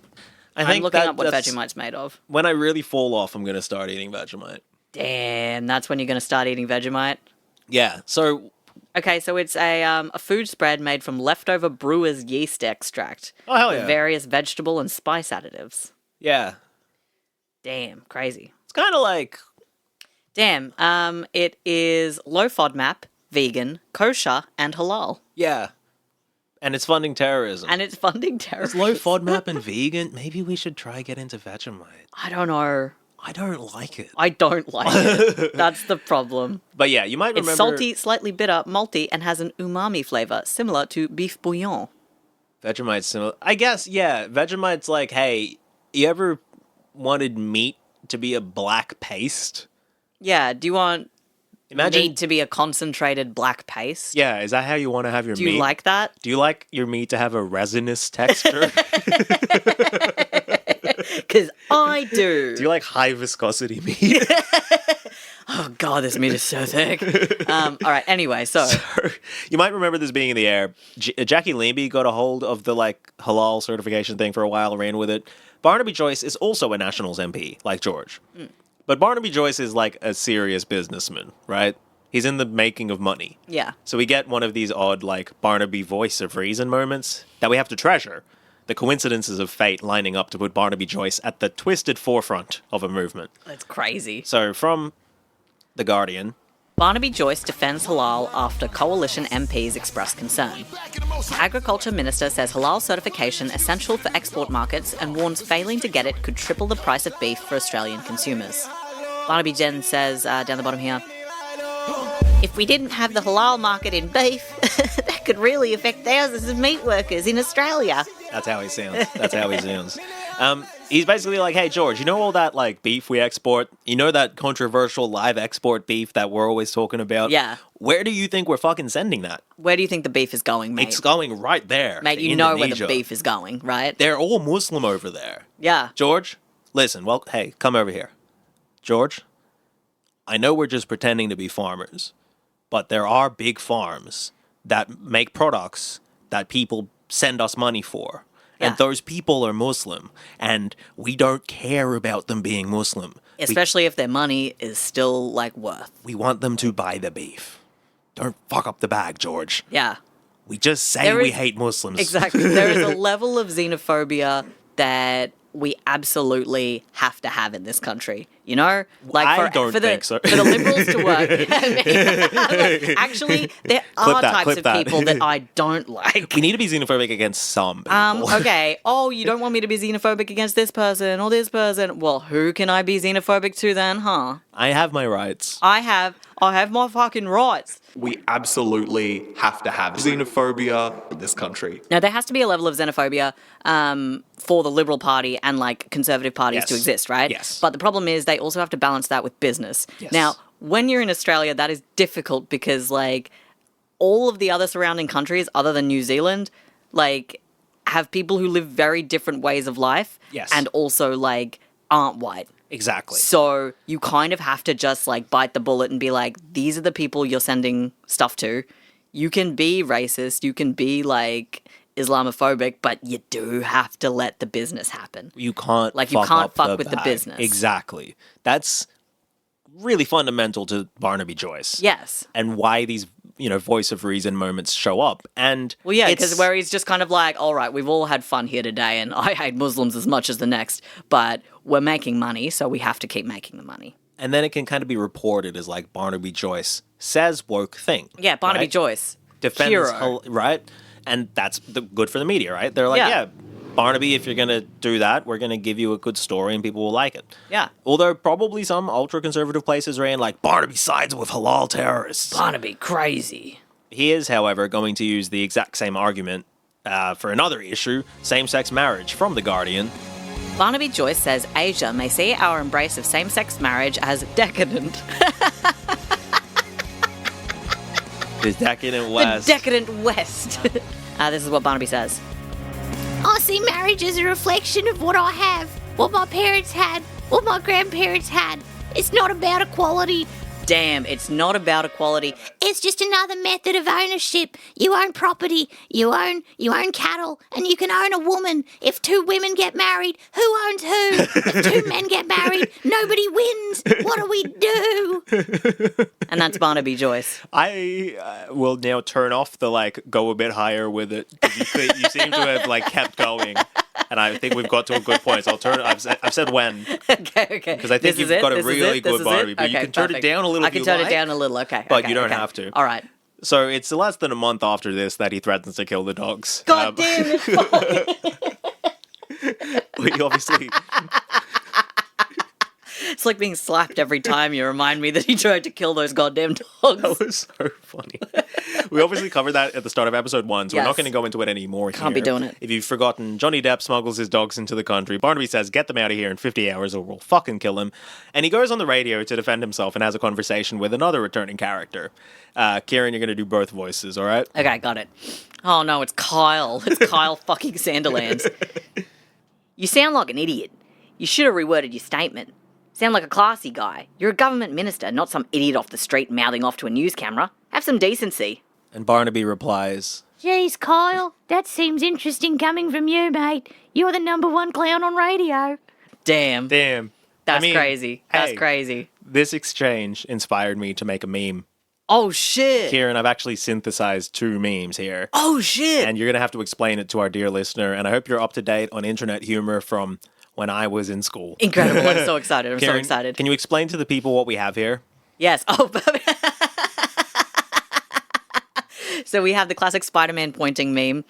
I'm think looking that- up what that's- Vegemite's made of. When I really fall off, I'm gonna start eating Vegemite. Damn, that's when you're gonna start eating Vegemite. Yeah. So Okay, so it's a food spread made from leftover brewer's yeast extract. Oh, hell with yeah. various vegetable and spice additives. yeah, Damn, crazy. it's kind of like Damn, it is low FODMAP, vegan, kosher, and halal. yeah, and it's funding terrorism. And it's funding It's terrorism. low FODMAP and vegan. Maybe we should try get into Vegemite. I don't know. I don't like it. I don't like it. That's the problem. But yeah, you might remember. It's salty, slightly bitter, malty, and has an umami flavor, similar to beef bouillon. Vegemite's similar. I guess, yeah. Vegemite's like, hey, you ever wanted meat to be a black paste? Yeah, do you want Imagine. meat to be a concentrated black paste? Yeah, is that how you want to have your Do meat? you like that? Do you like your meat to have a resinous texture? Because I do. Do you like high viscosity meat? Oh, God, this meat is so thick. All right, anyway, so You might remember this being in the air. Jackie Leamby got a hold of the halal certification thing for a while, ran with it. Barnaby Joyce is also a Nationals MP, like George. But Barnaby Joyce is like a serious businessman, right? He's in the making of money. yeah. So we get one of these odd, Barnaby voice of reason moments that we have to treasure. The coincidences of fate lining up to put Barnaby Joyce at the twisted forefront of a movement. That's crazy. So from The Guardian, Barnaby Joyce defends halal after coalition MPs express concern. Agriculture Minister says halal certification essential for export markets and warns failing to get it could triple the price of beef for Australian consumers. Barnaby Jen says, down the bottom here, if we didn't have the halal market in beef, that could really affect thousands of meat workers in Australia. that's how he sounds. He's basically like, hey, George, you know all that, beef we export? You know that controversial live export beef that we're always talking about? Yeah. Where do you think we're fucking sending that? Where do you think the beef is going, mate? It's going right there. Mate, to you know where Indonesia. the beef is going, right? They're all Muslim over there. Yeah. George, listen, hey, come over here. George, I know we're just pretending to be farmers, but there are big farms that make products that people send us money for. Yeah. And those people are Muslim, and we don't care about them being Muslim. Especially if their money is still, worth. We want them to buy the beef. Don't fuck up the bag, George. Yeah. We just say we hate Muslims. Exactly. There is a level of xenophobia that we absolutely have to have in this country. You know? I don't think so. For the Liberals to work. Actually, there are types of people that I don't like. We need to be xenophobic against some people. Okay. Oh, you don't want me to be xenophobic against this person or this person? Well, who can I be xenophobic to then, huh? I have my rights. I have my fucking rights. We absolutely have to have xenophobia in this country. Now, there has to be a level of xenophobia for the Liberal Party and, conservative parties to exist, right? Yes. But the problem is they also have to balance that with business. Yes. Now, when you're in Australia, that is difficult because, all of the other surrounding countries, other than New Zealand, have people who live very different ways of life. Yes. And also, aren't white. Exactly. So you kind of have to just bite the bullet and be like, these are the people you're sending stuff to. You can be racist, you can be Islamophobic, but you do have to let the business happen. You can't fuck with the business. Exactly. That's really fundamental to Barnaby Joyce. Yes. And why these, voice of reason moments show up. And well, yeah, because where he's just kind of all right, we've all had fun here today, and I hate Muslims as much as the next, but we're making money, so we have to keep making the money. And then it can kind of be reported as Barnaby Joyce says woke thing. Yeah, Barnaby Joyce. Defends, hero. right? And that's good for the media, right? They're yeah, Barnaby, if you're going to do that, we're going to give you a good story and people will like it. Yeah. Although probably some ultra-conservative places ran Barnaby sides with halal terrorists. Barnaby crazy. He is, however, going to use the exact same argument for another issue, same-sex marriage, from The Guardian. Barnaby Joyce says Asia may see our embrace of same-sex marriage as decadent. The decadent West. The decadent West. This is what Barnaby says. I see marriage as a reflection of what I have, what my parents had, what my grandparents had. It's not about equality. Damn, it's not about equality. It's just another method of ownership. You own property, you own cattle, and you can own a woman. If two women get married, who owns who? If two men get married, nobody wins. What do we do? And that's Barnaby Joyce. I will now turn off the go a bit higher with it. You seem to have kept going. And I think we've got to a good point. So I've said when. Okay. Because I think you've got a really good Barnaby. But you can turn it down a little I can turn it down a little, okay. But you don't have to. All right. So it's less than a month after this that he threatens to kill the dogs. God damn it. We obviously... It's like being slapped every time you remind me that he tried to kill those goddamn dogs. That was so funny. We obviously covered that at the start of episode 1, so we're not going to go into it anymore. Can't be doing it. If you've forgotten, Johnny Depp smuggles his dogs into the country. Barnaby says, get them out of here in 50 hours or we'll fucking kill him. And he goes on the radio to defend himself and has a conversation with another returning character. Kieran, you're going to do both voices, all right? Okay, got it. Oh no, it's Kyle. It's Kyle fucking Sanderlands. You sound like an idiot. You should have reworded your statement. Sound like a classy guy. You're a government minister, not some idiot off the street mouthing off to a news camera. Have some decency. And Barnaby replies, Geez, Kyle, that seems interesting coming from you, mate. You're the #1 clown on radio. Damn. That's crazy. That's hey, crazy. This exchange inspired me to make a meme. Oh, shit. Kieran, I've actually synthesized 2 memes here. Oh, shit. And you're going to have to explain it to our dear listener. And I hope you're up to date on internet humor from when I was in school. Incredible. I'm so excited. I'm Kieran, so excited. Can you explain to the people what we have here? Yes. Oh, so we have the classic Spider-Man pointing meme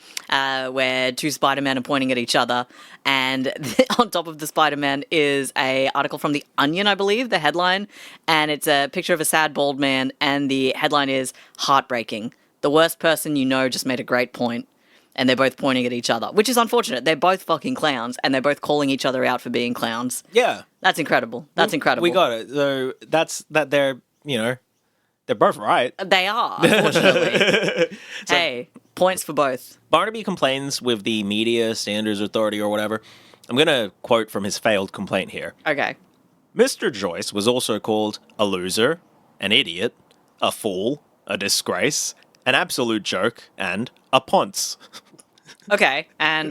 where 2 Spider-Men are pointing at each other. And on top of the Spider-Man is a article from The Onion, I believe, the headline. And it's a picture of a sad bald man. And the headline is heartbreaking. The worst person you know just made a great point. And they're both pointing at each other, which is unfortunate. They're both fucking clowns, and they're both calling each other out for being clowns. Yeah. That's incredible. That's incredible. We got it. So they're both right. They are, unfortunately. Hey, points for both. Barnaby complains with the Media Standards Authority or whatever. I'm going to quote from his failed complaint here. Okay. Mr. Joyce was also called a loser, an idiot, a fool, a disgrace, an absolute joke, and a ponce. Okay, and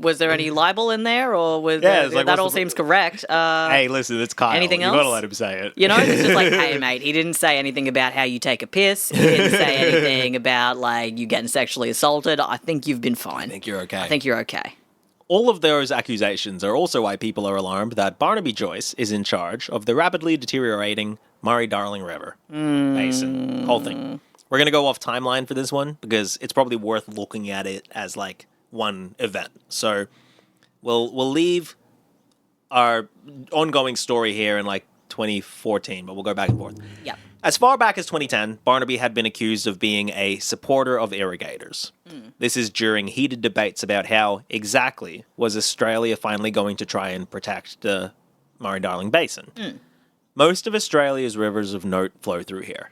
was there any libel in there, or was that all seems correct? Hey, listen, it's Kyle. Anything else? You gotta let him say it. You know, it's just like, hey, mate, he didn't say anything about how you take a piss. He didn't say anything about, like, you getting sexually assaulted. I think you've been fine. I think you're okay. I think you're okay. All of those accusations are also why people are alarmed that Barnaby Joyce is in charge of the rapidly deteriorating Murray-Darling River Basin. Whole thing. We're going to go off timeline for this one because it's probably worth looking at it as like one event. So we'll leave our ongoing story here in like 2014, but we'll go back and forth. Yeah. As far back as 2010, Barnaby had been accused of being a supporter of irrigators. This is during heated debates about how exactly was Australia finally going to try and protect the Murray-Darling Basin. Most of Australia's rivers of note flow through here,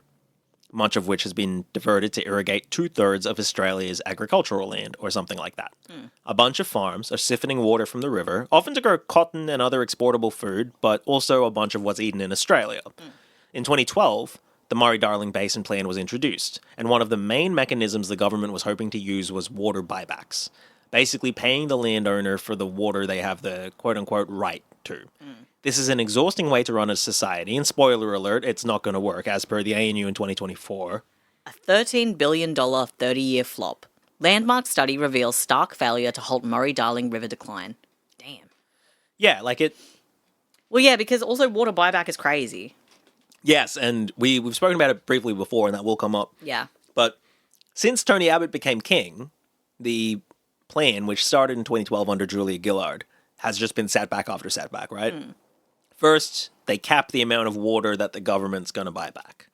much of which has been diverted to irrigate 2/3 of Australia's agricultural land, or something like that. A bunch of farms are siphoning water from the river, often to grow cotton and other exportable food, but also a bunch of what's eaten in Australia. In 2012, the Murray-Darling Basin Plan was introduced, and one of the main mechanisms the government was hoping to use was water buybacks, basically paying the landowner for the water they have the quote-unquote right to. This is an exhausting way to run a society, and spoiler alert, it's not going to work, as per the ANU in 2024. A $13 billion 30-year flop. Landmark study reveals stark failure to halt Murray-Darling River decline. Damn. Yeah, like it... Well, yeah, because also water buyback is crazy. Yes, and we've spoken about it briefly before, and that will come up. Yeah. But since Tony Abbott became king, the plan, which started in 2012 under Julia Gillard, has just been setback after setback, right? First, they cap the amount of water that the government's going to buy back.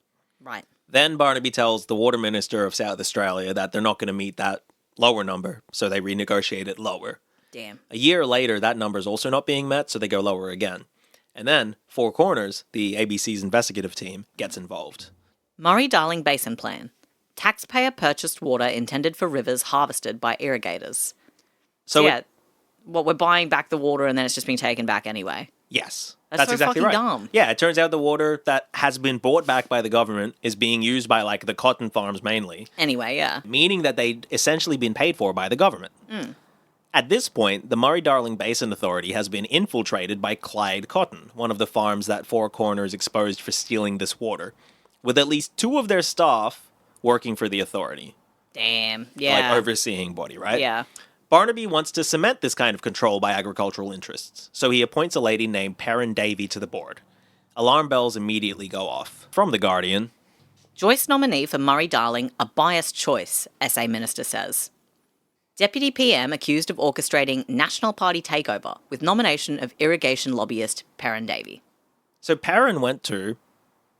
Right. Then Barnaby tells the water minister of South Australia that they're not going to meet that lower number, so they renegotiate it lower. Damn. A year later, that number's also not being met, so they go lower again. And then, Four Corners, the ABC's investigative team, gets involved. Murray-Darling Basin Plan. Taxpayer-purchased water intended for rivers harvested by irrigators. So yeah, we're buying back the water and then it's just being taken back anyway. Yes. That's so exactly fucking right. dumb. Yeah, it turns out the water that has been bought back by the government is being used by, like, the cotton farms mainly. Anyway, yeah. Meaning that they'd essentially been paid for by the government. At this point, the Murray-Darling Basin Authority has been infiltrated by Clyde Cotton, one of the farms that Four Corners exposed for stealing this water, with at least 2 of their staff working for the authority. Damn, yeah. Like, overseeing body, right? Yeah. Barnaby wants to cement this kind of control by agricultural interests, so he appoints a lady named Perrin Davey to the board. Alarm bells immediately go off. From The Guardian, Joyce nominee for Murray-Darling, a biased choice, SA Minister says. Deputy PM accused of orchestrating National Party takeover with nomination of irrigation lobbyist Perrin Davey. So Perrin went to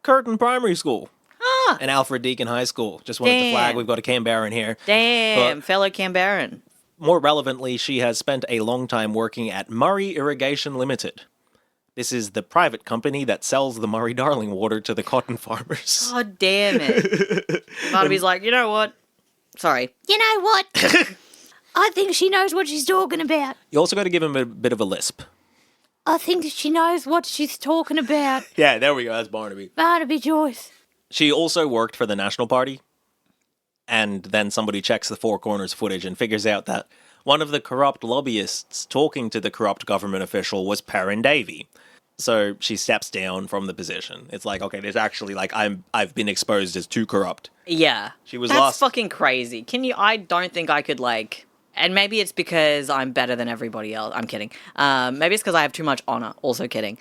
Curtin Primary School and Alfred Deakin High School. Just wanted to flag, we've got a Canberran here. Damn, But fellow Canberran. more relevantly, she has spent a long time working at Murray Irrigation Limited. This is the private company that sells the Murray-Darling water to the cotton farmers. God damn it. Barnaby's like, you know what? Sorry. You know what? I think she knows what she's talking about. You also got to give him a bit of a lisp. I think she knows what she's talking about. Yeah, there we go. That's Barnaby. Barnaby Joyce. She also worked for the National Party. And then somebody checks the Four Corners footage and figures out that one of the corrupt lobbyists talking to the corrupt government official was Perrin Davey. So she steps down from the position. It's like, okay, there's actually like I've been exposed as too corrupt. Yeah. She was That's lost. fucking crazy. I don't think I could like, and maybe it's because I'm better than everybody else. I'm kidding. Maybe it's because I have too much honor. Also kidding.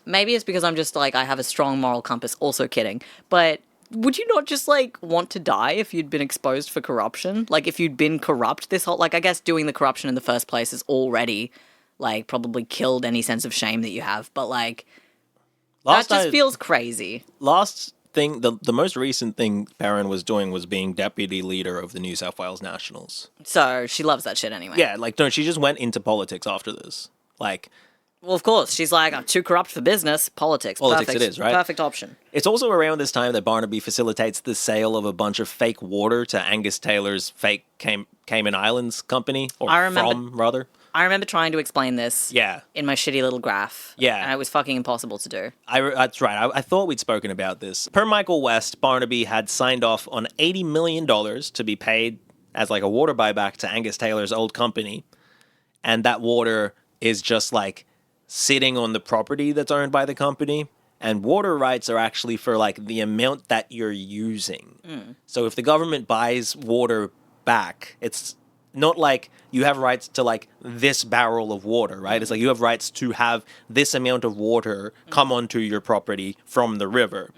Maybe it's because I'm just like, I have a strong moral compass. Also kidding. But would you not just like want to die if you'd been exposed for corruption? Like if you'd been corrupt this whole, like I guess doing the corruption in the first place is already like probably killed any sense of shame that you have. But like, that just feels crazy. Last thing, the most recent thing Perrin was doing was being deputy leader of the New South Wales Nationals. So she loves that shit anyway. Yeah, like no, she just went into politics after this. Like, well, of course, she's like, I'm too corrupt for business. Politics. Politics it is, right? Perfect option. It's also around this time that Barnaby facilitates the sale of a bunch of fake water to Angus Taylor's fake Cayman Islands company, or rather. I remember trying to explain this Yeah. in my shitty little graph. Yeah. And it was fucking impossible to do. That's right. I thought we'd spoken about this. Per Michael West, Barnaby had signed off on $80 million to be paid as like a water buyback to Angus Taylor's old company. And that water is just like sitting on the property that's owned by the company. And water rights are actually for like the amount that you're using. So if the government buys water back, it's not like you have rights to like this barrel of water, right? It's like you have rights to have this amount of water come onto your property from the river.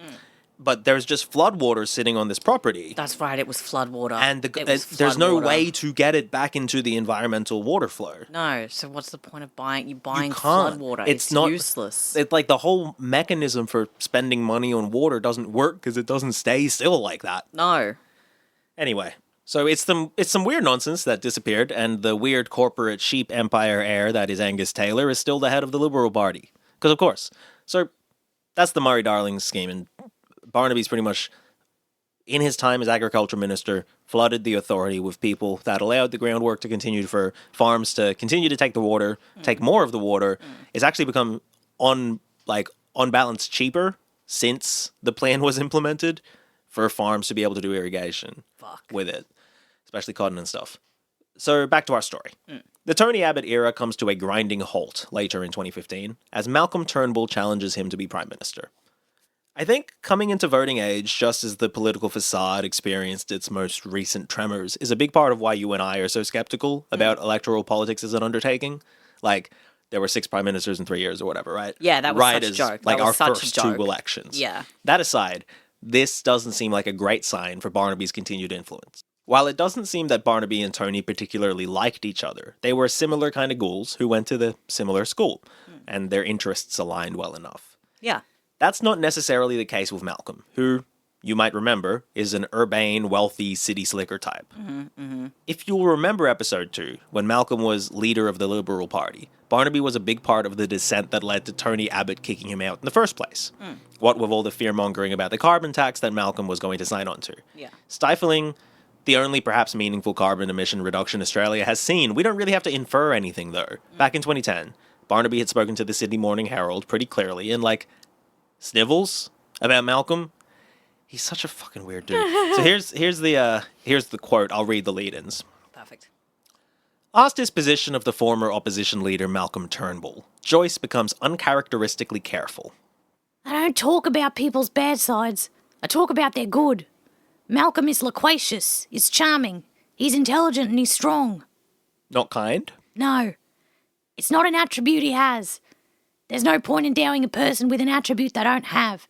But there's just flood water sitting on this property. That's right, it was flood water. And there's no way to get it back into the environmental water flow. No, so what's the point of buying can't. flood water? It's not useless. It's like the whole mechanism for spending money on water doesn't work because it doesn't stay still like that. No. Anyway, so it's some weird nonsense that disappeared, and the weird corporate sheep empire heir that is Angus Taylor is still the head of the Liberal Party. Because of course. So that's the Murray-Darling scheme, and Barnaby's pretty much, in his time as agriculture minister, flooded the authority with people that allowed the groundwork to continue for farms to continue to take the water, take more of the water. It's actually become on balance cheaper since the plan was implemented for farms to be able to do irrigation with it, especially cotton and stuff. So back to our story. The Tony Abbott era comes to a grinding halt later in 2015 as Malcolm Turnbull challenges him to be Prime Minister. I think coming into voting age, just as the political facade experienced its most recent tremors, is a big part of why you and I are so skeptical about electoral politics as an undertaking. Like, there were 6 prime ministers in 3 years or whatever, right? Yeah, that was such a joke. Like that was our such first a joke. 2 elections. Yeah. That aside, this doesn't seem like a great sign for Barnaby's continued influence. While it doesn't seem that Barnaby and Tony particularly liked each other, they were similar kind of ghouls who went to the similar school, and their interests aligned well enough. Yeah. That's not necessarily the case with Malcolm, who, you might remember, is an urbane, wealthy, city slicker type. If you'll remember episode 2, when Malcolm was leader of the Liberal Party, Barnaby was a big part of the dissent that led to Tony Abbott kicking him out in the first place. What with all the fear-mongering about the carbon tax that Malcolm was going to sign on to. Yeah. Stifling the only perhaps meaningful carbon emission reduction Australia has seen. We don't really have to infer anything, though. Back in 2010, Barnaby had spoken to the Sydney Morning Herald pretty clearly and, snivels about Malcolm. He's such a fucking weird dude. So here's the quote. I'll read the lead-ins. Perfect. Asked his position of the former opposition leader Malcolm Turnbull, Joyce becomes uncharacteristically careful. I don't talk about people's bad sides. I talk about their good. Malcolm is loquacious, is charming, he's intelligent and he's strong. Not kind? No. It's not an attribute he has. There's no point endowing a person with an attribute they don't have.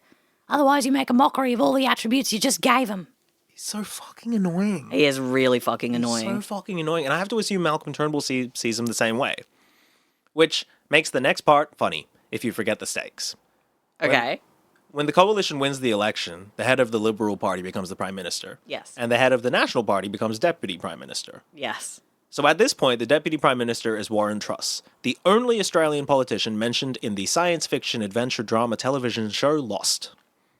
Otherwise you make a mockery of all the attributes you just gave him. He's so fucking annoying. He is really fucking annoying. So fucking annoying. And I have to assume Malcolm Turnbull sees him the same way. Which makes the next part funny, if you forget the stakes. Okay. When the coalition wins the election, the head of the Liberal Party becomes the Prime Minister. Yes. And the head of the National Party becomes Deputy Prime Minister. Yes. So at this point, the Deputy Prime Minister is Warren Truss, the only Australian politician mentioned in the science fiction adventure drama television show Lost.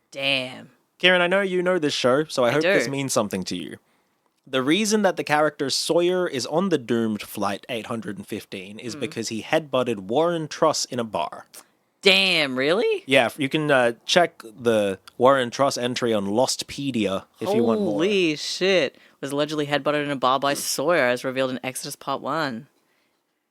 Damn. Kieran, I know you know this show, so I hope do. this means something to you. The reason that the character Sawyer is on the doomed Flight 815 is because he headbutted Warren Truss in a bar. Damn, really? Yeah, you can check the Warren Truss entry on Lostpedia if you want more. Holy shit. Was allegedly headbutted in a bar by Sawyer, as revealed in Exodus Part 1.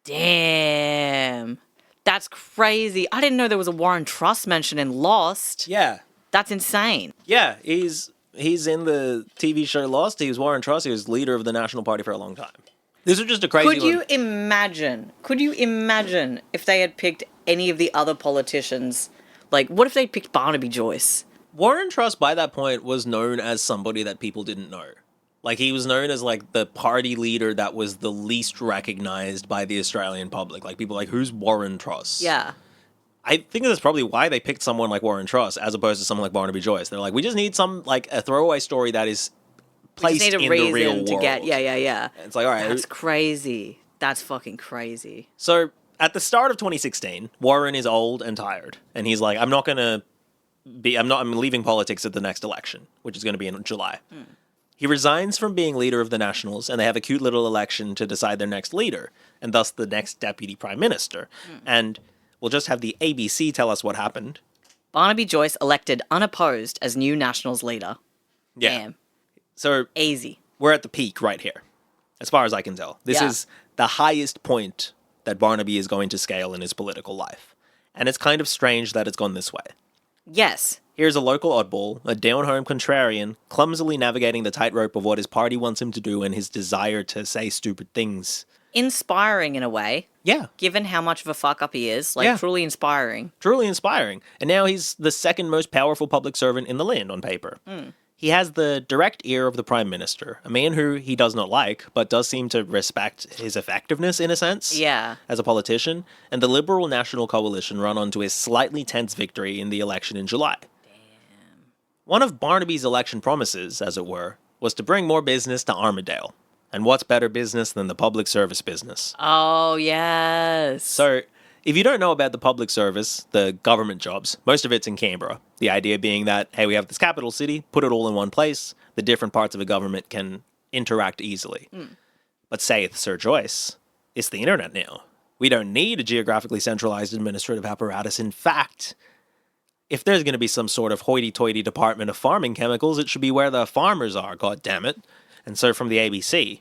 Damn. That's crazy. I didn't know there was a Warren Truss mention in Lost. Yeah. That's insane. Yeah, he's in the TV show Lost. He was Warren Truss. He was leader of the National Party for a long time. This is just a crazy Could you imagine if they had picked any of the other politicians? Like, what if they picked Barnaby Joyce? Warren Truss, by that point, was known as somebody that people didn't know. Like, he was known as, like, the party leader that was the least recognized by the Australian public. Like, people like, who's Warren Truss? Yeah. I think that's probably why they picked someone like Warren Truss as opposed to someone like Barnaby Joyce. They're like, we just need some, like, a throwaway story that is placed in the real world. Yeah. It's like, all right. That's crazy. That's fucking crazy. So, at the start of 2016, Warren is old and tired. And he's like, I'm leaving politics at the next election, which is going to be in July. He resigns from being leader of the Nationals, and they have a cute little election to decide their next leader, and thus the next deputy prime minister. And we'll just have the ABC tell us what happened. Barnaby Joyce elected unopposed as new Nationals leader. Yeah. Damn. So easy. We're at the peak right here, as far as I can tell. This is the highest point that Barnaby is going to scale in his political life. And it's kind of strange that it's gone this way. Yes. Here's a local oddball, a down-home contrarian, clumsily navigating the tightrope of what his party wants him to do and his desire to say stupid things. Inspiring in a way. Yeah. Given how much of a fuck-up he is. Like, truly inspiring. Truly inspiring. And now he's the second most powerful public servant in the land on paper. He has the direct ear of the Prime Minister, a man who he does not like, but does seem to respect his effectiveness in a sense. Yeah. As a politician. And the Liberal National Coalition run on to his slightly tense victory in the election in July. One of Barnaby's election promises, as it were, was to bring more business to Armidale. And what's better business than the public service business? Oh, yes. So, if you don't know about the public service, the government jobs, most of it's in Canberra. The idea being that, hey, we have this capital city, put it all in one place, the different parts of a government can interact easily. But saith Sir Joyce, it's the internet now. We don't need a geographically centralized administrative apparatus. In fact, if there's going to be some sort of hoity-toity department of farming chemicals, it should be where the farmers are, goddammit. And so from the ABC.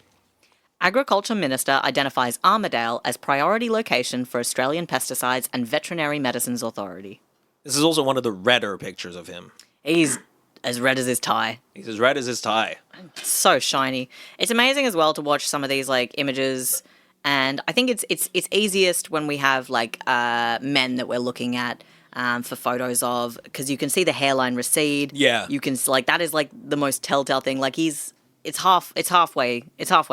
Agriculture Minister identifies Armidale as priority location for Australian Pesticides and Veterinary Medicines Authority. This is also one of the redder pictures of him. He's as red as his tie. He's as red as his tie. So shiny. It's amazing as well to watch some of these like images, and I think it's easiest when we have like men that we're looking at for photos of, because you can see the hairline recede. Yeah. You can like that is like the most telltale thing. Like it's halfway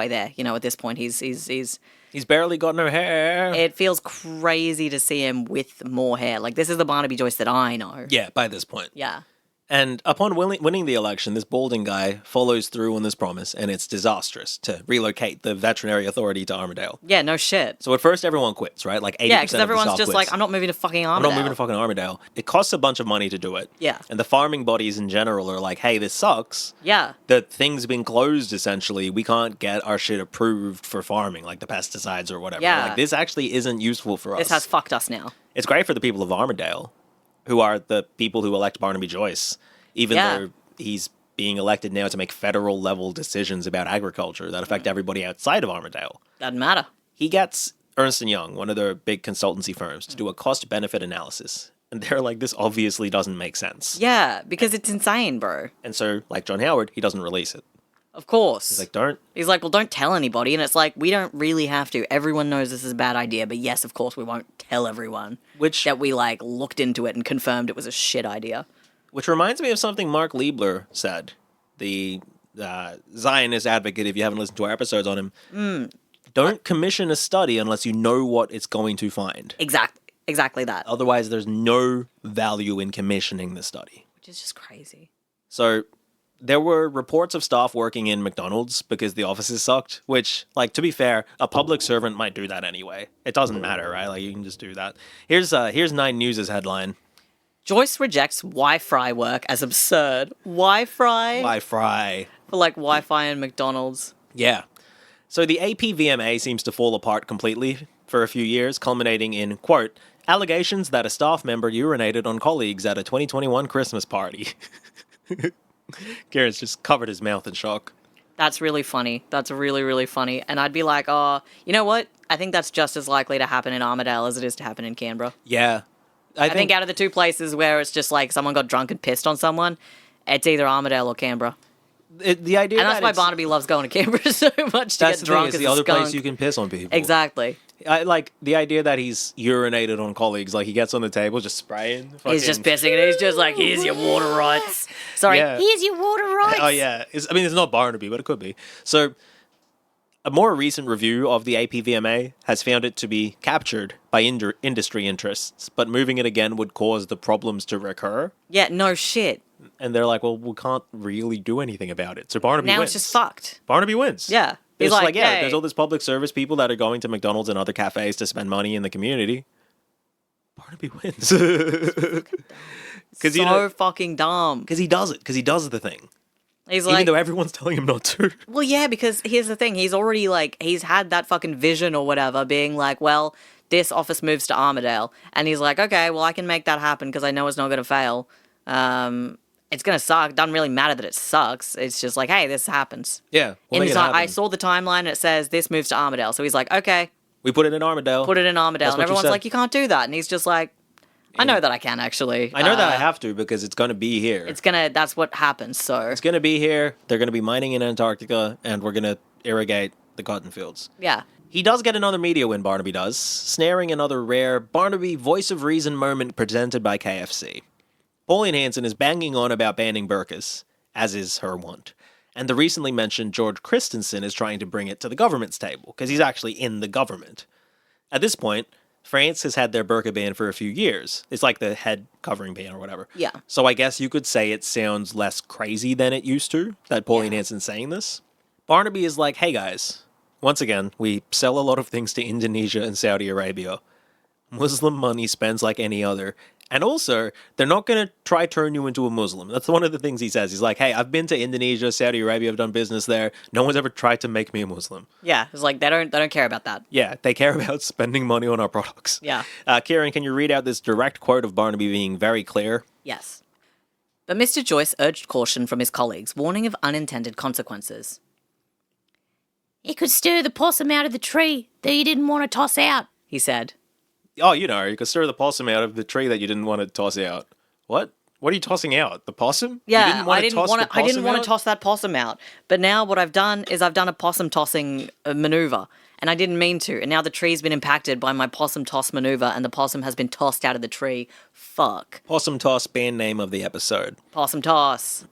there. You know, at this point he's barely got no hair. It feels crazy to see him with more hair. Like this is the Barnaby Joyce that I know. Yeah, by this point. Yeah. And upon winning the election, this balding guy follows through on this promise, and it's disastrous to relocate the veterinary authority to Armidale. Yeah, no shit. So at first, everyone quits, right? Like 80% of the staff because everyone's just quits. like, I'm not moving to fucking Armidale. I'm not moving to fucking Armidale. It costs a bunch of money to do it. Yeah. And the farming bodies in general are like, hey, this sucks. Yeah. The thing's been closed, essentially. We can't get our shit approved for farming, like the pesticides or whatever. Yeah. Like, this actually isn't useful for us. This has fucked us now. It's great for the people of Armidale, who are the people who elect Barnaby Joyce, even though he's being elected now to make federal level decisions about agriculture that affect everybody outside of Armidale. Doesn't matter. He gets Ernst & Young, one of their big consultancy firms, to do a cost-benefit analysis. And they're like, this obviously doesn't make sense. Yeah, because it's insane, bro. And so, like John Howard, he doesn't release it. Of course. He's like, don't. He's like, well, don't tell anybody. And it's like, we don't really have to. Everyone knows this is a bad idea, but yes, of course, we won't tell everyone that we, like, looked into it and confirmed it was a shit idea. Which reminds me of something Mark Liebler said, the Zionist advocate, if you haven't listened to our episodes on him. Don't commission a study unless you know what it's going to find. Exactly that. Otherwise, there's no value in commissioning the study. Which is just crazy. So there were reports of staff working in McDonald's because the offices sucked, which, like, to be fair, a public servant might do that anyway. It doesn't matter, right? Like, you can just do that. Here's 9 News' headline. Joyce rejects Wi-Fry work as absurd. Wi-Fi? Wi-Fi. for like Wi-Fi and McDonald's. Yeah. So the APVMA seems to fall apart completely for a few years, culminating in, quote, allegations that a staff member urinated on colleagues at a 2021 Christmas party. Kieran's just covered his mouth in shock. That's really funny. That's really, really funny. And I'd be like, oh, you know what? I think that's just as likely to happen in Armidale as it is to happen in Canberra. Yeah. I think out of the two places where it's just like someone got drunk and pissed on someone, it's either Armidale or Canberra. The idea, and that's why Barnaby loves going to Canberra so much to get drunk. It's the other place you can piss on people. Exactly. I like the idea that he's urinated on colleagues. Like he gets on the table, just spraying. He's just pissing, and he's just like, "Here's your water rights." Sorry, here's your water rights. Oh yeah, it's not Barnaby, but it could be. So, a more recent review of the APVMA has found it to be captured by industry interests, but moving it again would cause the problems to recur. Yeah, no shit. And they're like, well, we can't really do anything about it. So Barnaby wins. Now it's just fucked. Barnaby wins. Yeah. It's like, there's all this public service people that are going to McDonald's and other cafes to spend money in the community. Barnaby wins. So fucking dumb. Because he does it. Because he does the thing. He's Even though everyone's telling him not to. Well, yeah, because here's the thing. He's already he's had that fucking vision or whatever, being like, well, this office moves to Armidale. And he's like, okay, well, I can make that happen because I know it's not going to fail. It's going to suck. It doesn't really matter that it sucks. It's just like, hey, this happens. Yeah. And he's like, I saw the timeline and it says this moves to Armidale. So he's like, okay. We put it in Armidale. Put it in Armidale. And everyone's like, you can't do that. And he's just like, I know that I can actually. I know that I have to because it's going to be here. That's what happens. So it's going to be here. They're going to be mining in Antarctica and we're going to irrigate the cotton fields. Yeah. He does get another media win, Barnaby does, snaring another rare Barnaby voice of reason moment presented by KFC. Pauline Hanson is banging on about banning burqas, as is her wont. And the recently mentioned George Christensen is trying to bring it to the government's table, because he's actually in the government. At this point, France has had their burqa ban for a few years. It's like the head covering ban or whatever. Yeah. So I guess you could say it sounds less crazy than it used to, that Pauline Hanson's saying this. Barnaby is like, hey guys, once again, we sell a lot of things to Indonesia and Saudi Arabia. Muslim money spends like any other. And also, they're not going to try turn you into a Muslim. That's one of the things he says. He's like, hey, I've been to Indonesia, Saudi Arabia, I've done business there. No one's ever tried to make me a Muslim. Yeah, it's like they don't care about that. Yeah, they care about spending money on our products. Yeah. Kieran, can you read out this direct quote of Barnaby being very clear? Yes. But Mr. Joyce urged caution from his colleagues, warning of unintended consequences. It could stir the possum out of the tree that you didn't want to toss out, he said. Oh, you could stir the possum out of the tree that you didn't want to toss out. What? What are you tossing out? The possum? Yeah, I didn't want to toss that possum out. But now what I've done is I've done a possum tossing maneuver, and I didn't mean to. And now the tree's been impacted by my possum toss maneuver, and the possum has been tossed out of the tree. Fuck. Possum toss, band name of the episode. Possum toss.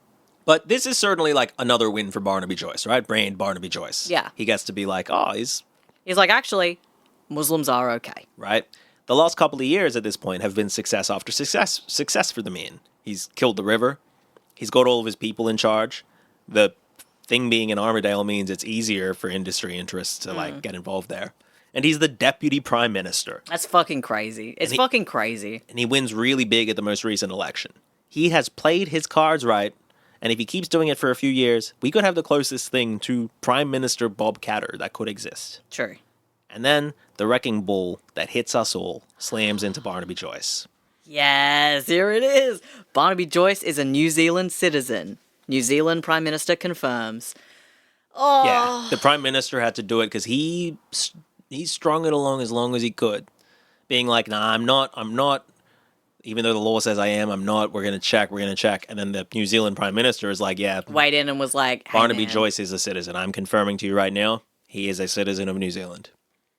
But this is certainly like another win for Barnaby Joyce, right? Brand Barnaby Joyce. Yeah. He gets to be like, he's like, actually, Muslims are okay. Right? The last couple of years at this point have been success after success for the man. He's killed the river. He's got all of his people in charge. The thing being in Armidale means it's easier for industry interests to get involved there. And he's the deputy prime minister. That's fucking crazy. It's fucking crazy. And he wins really big at the most recent election. He has played his cards right. And if he keeps doing it for a few years, we could have the closest thing to Prime Minister Bob Katter that could exist. True. And then the wrecking ball that hits us all slams into Barnaby Joyce. Yes, here it is. Barnaby Joyce is a New Zealand citizen. New Zealand Prime Minister confirms. Oh. Yeah, the Prime Minister had to do it because he strung it along as long as he could. Being like, nah, I'm not. Even though the law says I am, I'm not. We're going to check. And then the New Zealand Prime Minister is like, yeah. Weighed in and was like, hey, Barnaby man. Joyce is a citizen. I'm confirming to you right now, he is a citizen of New Zealand.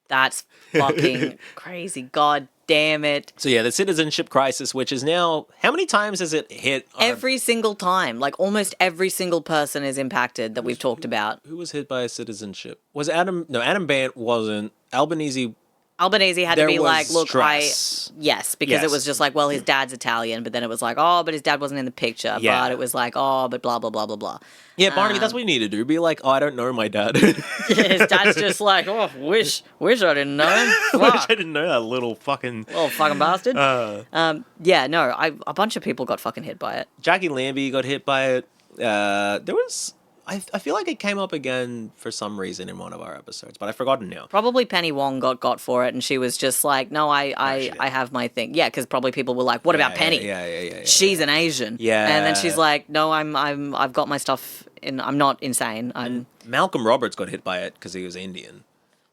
That's fucking crazy. God damn it. So yeah, the citizenship crisis, which is now, how many times has it hit? Every single time. Like almost every single person is impacted that we've talked about. Who was hit by a citizenship? Was Adam? No, Adam Bant wasn't. Albanese had to be like, look, stress. because it was just like, well, his dad's Italian, but then it was like, oh, but his dad wasn't in the picture. Yeah. But it was like, oh, but blah, blah, blah, blah, blah. Yeah, Barnaby, that's what you need to do. Be like, I don't know my dad. His dad's just like, wish I didn't know him. Wish I didn't know that little fucking bastard. A bunch of people got fucking hit by it. Jackie Lambie got hit by it. There was I feel like it came up again for some reason in one of our episodes, but I've forgotten now. Probably Penny Wong got for it, and she was just like, no, I have my thing. Yeah, because probably people were like, what about Penny? Yeah. She's an Asian. Yeah. And then she's like, no, I've got my stuff in. I'm not insane. Malcolm Roberts got hit by it because he was Indian,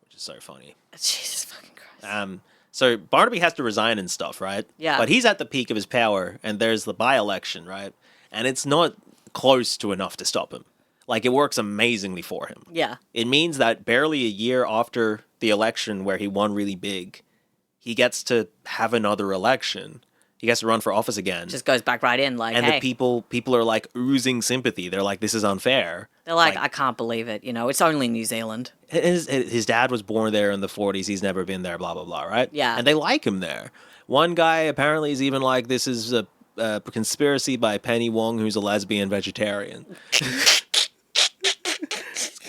which is so funny. Jesus fucking Christ. So Barnaby has to resign and stuff, right? Yeah. But he's at the peak of his power, and there's the by-election, right? And it's not close to enough to stop him. Like, it works amazingly for him. Yeah. It means that barely a year after the election where he won really big, he gets to have another election. He gets to run for office again. Just goes back right in, like, and hey. the people are, like, oozing sympathy. They're like, this is unfair. They're like, I can't believe it. You know, it's only New Zealand. His dad was born there in the 40s. He's never been there, blah, blah, blah, right? Yeah. And they like him there. One guy apparently is even like, this is a conspiracy by Penny Wong, who's a lesbian vegetarian.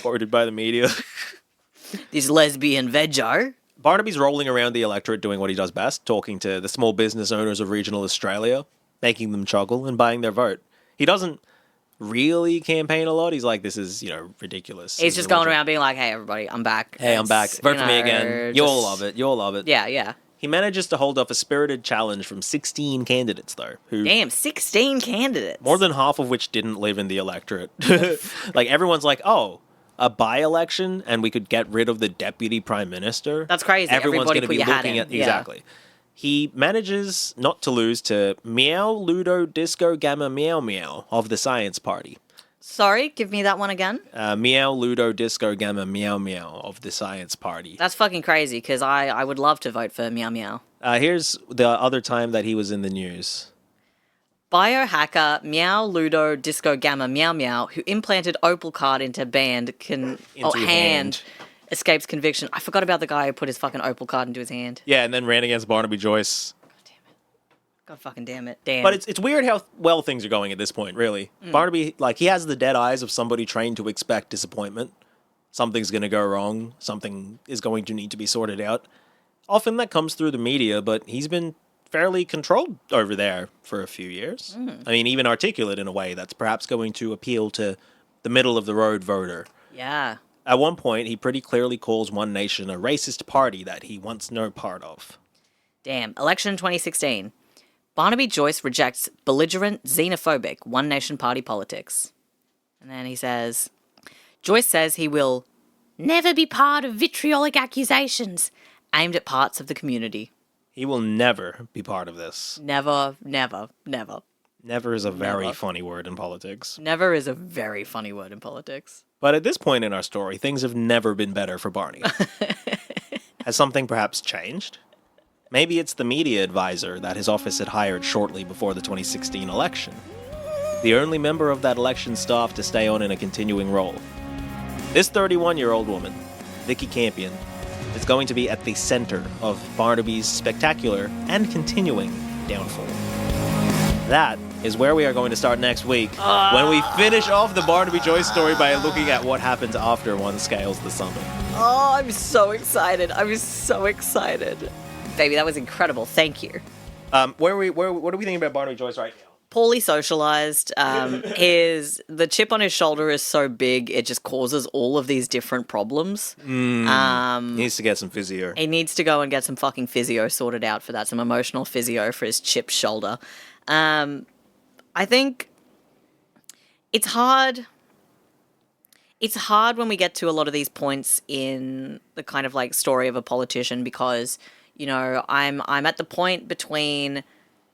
Quoted by the media. This lesbian veggie. Barnaby's rolling around the electorate doing what he does best, talking to the small business owners of regional Australia, making them chuckle and buying their vote. He doesn't really campaign a lot. He's like, this is, ridiculous. He's just going around being like, hey, everybody, I'm back. Hey, I'm back. Vote for me again. You'll love it. You'll love it. Yeah. He manages to hold off a spirited challenge from 16 candidates, though. Damn, 16 candidates. More than half of which didn't live in the electorate. Like, everyone's like, oh, a by-election and we could get rid of the deputy prime minister? That's crazy. Everyone's going to Everybody be put your hat looking in. at... Exactly. He manages not to lose to Meow, Ludo, Disco, Gamma, Meow, Meow of the Science Party. Sorry, give me that one again. Meow, Ludo, Disco, Gamma, Meow, Meow of the Science Party. That's fucking crazy, because I would love to vote for Meow Meow. Here's the other time that he was in the news. Biohacker Meow Ludo Disco Gamma Meow Meow, who implanted Opal card into hand, escapes conviction. I forgot about the guy who put his fucking Opal card into his hand. Yeah, and then ran against Barnaby Joyce. God fucking damn it. Damn. But it's weird how well things are going at this point, really. Barnaby, like, he has the dead eyes of somebody trained to expect disappointment. Something's going to go wrong. Something is going to need to be sorted out. Often that comes through the media, but he's been fairly controlled over there for a few years. I mean, even articulate in a way that's perhaps going to appeal to the middle-of-the-road voter. Yeah. At one point, he pretty clearly calls One Nation a racist party that he wants no part of. Damn. Election 2016. Barnaby Joyce rejects belligerent, xenophobic One Nation party politics. And then he says, Joyce says he will Never be part of vitriolic accusations. aimed at parts of the community. He will never be part of this. Never, never, never. Never is a very funny word in politics. Never is a very funny word in politics. But at this point in our story, things have never been better for Barney. Has something perhaps changed? Maybe it's the media advisor that his office had hired shortly before the 2016 election. The only member of that election staff to stay on in a continuing role. This 31-year-old woman, Vicky Campion, is going to be at the center of Barnaby's spectacular and continuing downfall. That is where we are going to start next week, when we finish off the Barnaby Joyce story by looking at what happens after one scales the summit. Oh, I'm so excited. I'm so excited. Baby, that was incredible. Thank you. What are we thinking about Barnaby Joyce right now? Poorly socialized. The chip on his shoulder is so big, it just causes all of these different problems. He needs to get some physio. He needs to go and get some fucking physio sorted out for that, some emotional physio for his chipped shoulder. I think it's hard. It's hard when we get to a lot of these points in the kind of like story of a politician because, you know, I'm at the point between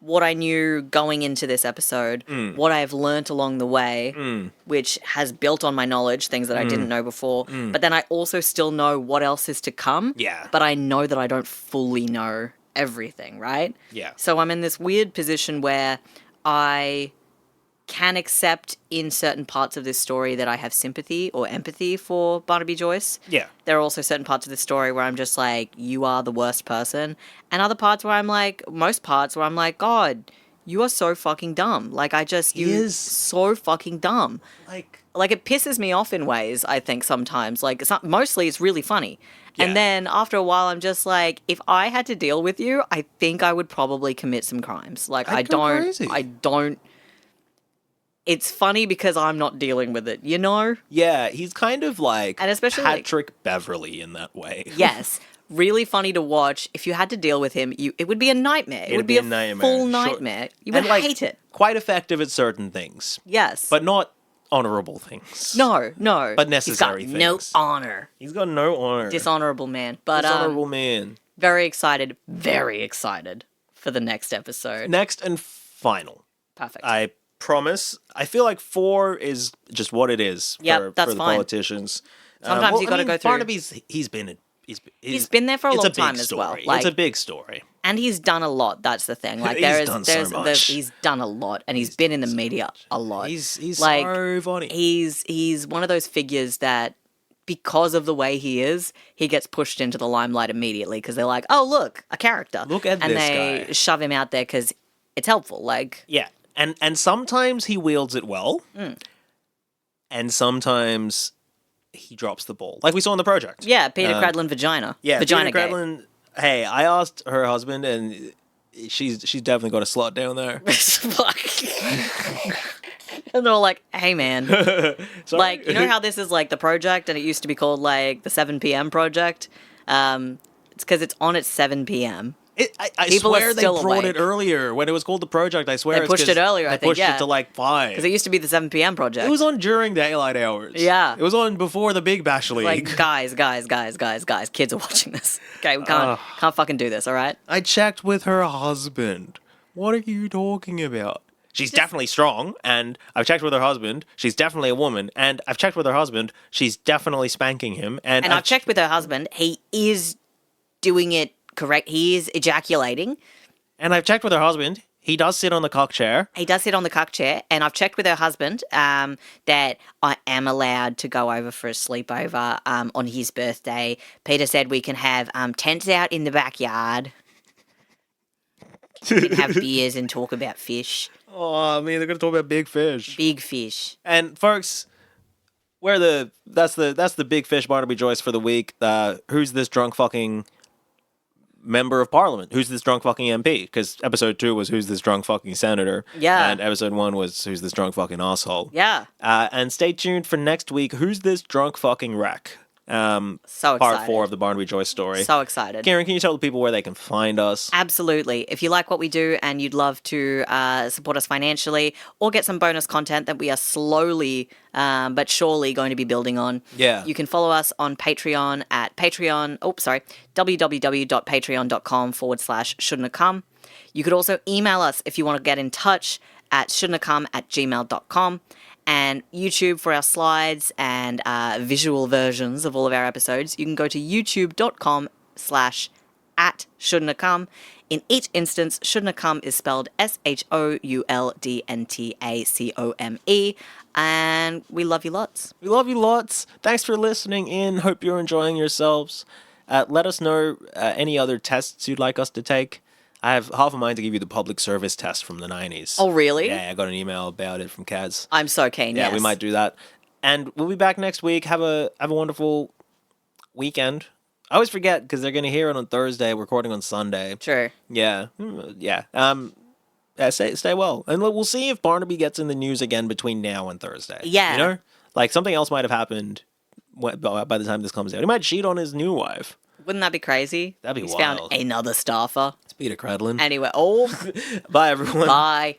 what I knew going into this episode, what I've learnt along the way, which has built on my knowledge, things that I didn't know before. But then I also still know what else is to come. Yeah. But I know that I don't fully know everything, right? Yeah. So I'm in this weird position where I can accept in certain parts of this story that I have sympathy or empathy for Barnaby Joyce. Yeah. There are also certain parts of this story where I'm just like, you are the worst person. And other parts where I'm like, most parts where I'm like, God, you are so fucking dumb. Like, you're so fucking dumb. Like, it pisses me off in ways, I think, sometimes. Like, mostly it's really funny. Yeah. And then after a while, I'm just like, if I had to deal with you, I think I would probably commit some crimes. Like, I don't it's funny because I'm not dealing with it, you know? Yeah, he's kind of like And especially, like- Patrick Beverly in that way. Yes. Really funny to watch. If you had to deal with him, it would be a nightmare. It would be a nightmare. full Sure. nightmare. You would And, like, hate it. Quite effective at certain things, Yes. but not honorable things. no. But necessary He's got no things. honor. He's got no honor. Dishonorable man. But Dishonorable man. very excited for the next episode. Next and final. Perfect. I promise. I feel like 4 is just what it is Yep, for that's the fine. politicians. Sometimes you gotta go through- Barnaby's, he's been there for a long it's time big as story. well. It's Like, a big story. and he's done a lot. That's the thing. Like He's done so much. he's done a lot, and he's been in the media a lot. He's like so funny. he's one of those figures that, because of the way he is, he gets pushed into the limelight immediately because they're like, oh look, a character. Look at and this they guy. shove him out there because it's helpful. Like, Yeah, and sometimes he wields it well, and sometimes he drops the ball, like we saw in the project. yeah, Peter Cradlin vagina. Yeah, vagina Peter gay. Cradlin. Hey, I asked her husband, and she's definitely got a slut down there. Fuck. And they're all like, hey man. Like, you know how this is like the project and it used to be called like the 7 p.m. project? It's because it's on at 7 p.m. I People are swear they still brought awake. it earlier when it was called the project. I swear They it's pushed 'cause it earlier, I They think, pushed yeah. it to like 5. Because it used to be the 7 p.m. project. It was on during daylight hours. Yeah. It was on before the Big Bash League. like, guys, kids are watching this. Okay, we can't fucking do this, all right? I checked with her husband. What are you talking about? She's definitely strong, and I've checked with her husband. She's definitely a woman, and I've checked with her husband. She's definitely spanking him, and And I've checked with her husband. He is doing it correct. He is ejaculating. And I've checked with her husband. He does sit on the cock chair. He does sit on the cuck chair, and I've checked with her husband that I am allowed to go over for a sleepover on his birthday. Peter said we can have tents out in the backyard. We can have beers and talk about fish. Oh, I mean, they're gonna talk about big fish. Big fish. And folks, that's the big fish Barnaby Joyce for the week. Who's this drunk fucking member of parliament? Who's this drunk fucking MP? Because episode 2 was who's this drunk fucking senator. Yeah. And episode 1 was who's this drunk fucking asshole. Yeah. And stay tuned for next week. Who's this drunk fucking wreck? So Part excited. 4 of the Barnaby Joyce story. So excited. Karen, can you tell the people where they can find us? Absolutely. If you like what we do and you'd love to support us financially or get some bonus content that we are slowly but surely going to be building on, Yeah. you can follow us on Patreon at www.patreon.com/shouldntacome. You could also email us if you want to get in touch at shouldntacome@gmail.com. And YouTube for our slides and visual versions of all of our episodes, you can go to youtube.com/@shouldntacome. In each instance, shouldntacome is spelled SHOULDNTACOME. And we love you lots. We love you lots. Thanks for listening in. Hope you're enjoying yourselves. Let us know any other tests you'd like us to take. I have half a mind to give you the public service test from the 90s. Oh, really? Yeah, I got an email about it from Kaz. I'm so keen, Yeah, yes. we might do that. And we'll be back next week. Have a wonderful weekend. I always forget because they're going to hear it on Thursday, recording on Sunday. Sure. Yeah. Yeah. Stay well. And we'll see if Barnaby gets in the news again between now and Thursday. Yeah. You know? Like, something else might have happened by the time this comes out. He might cheat on his new wife. Wouldn't that be crazy? That'd be He's wild. found another staffer. It's Peter Cradlin. Anyway, Bye, everyone. Bye.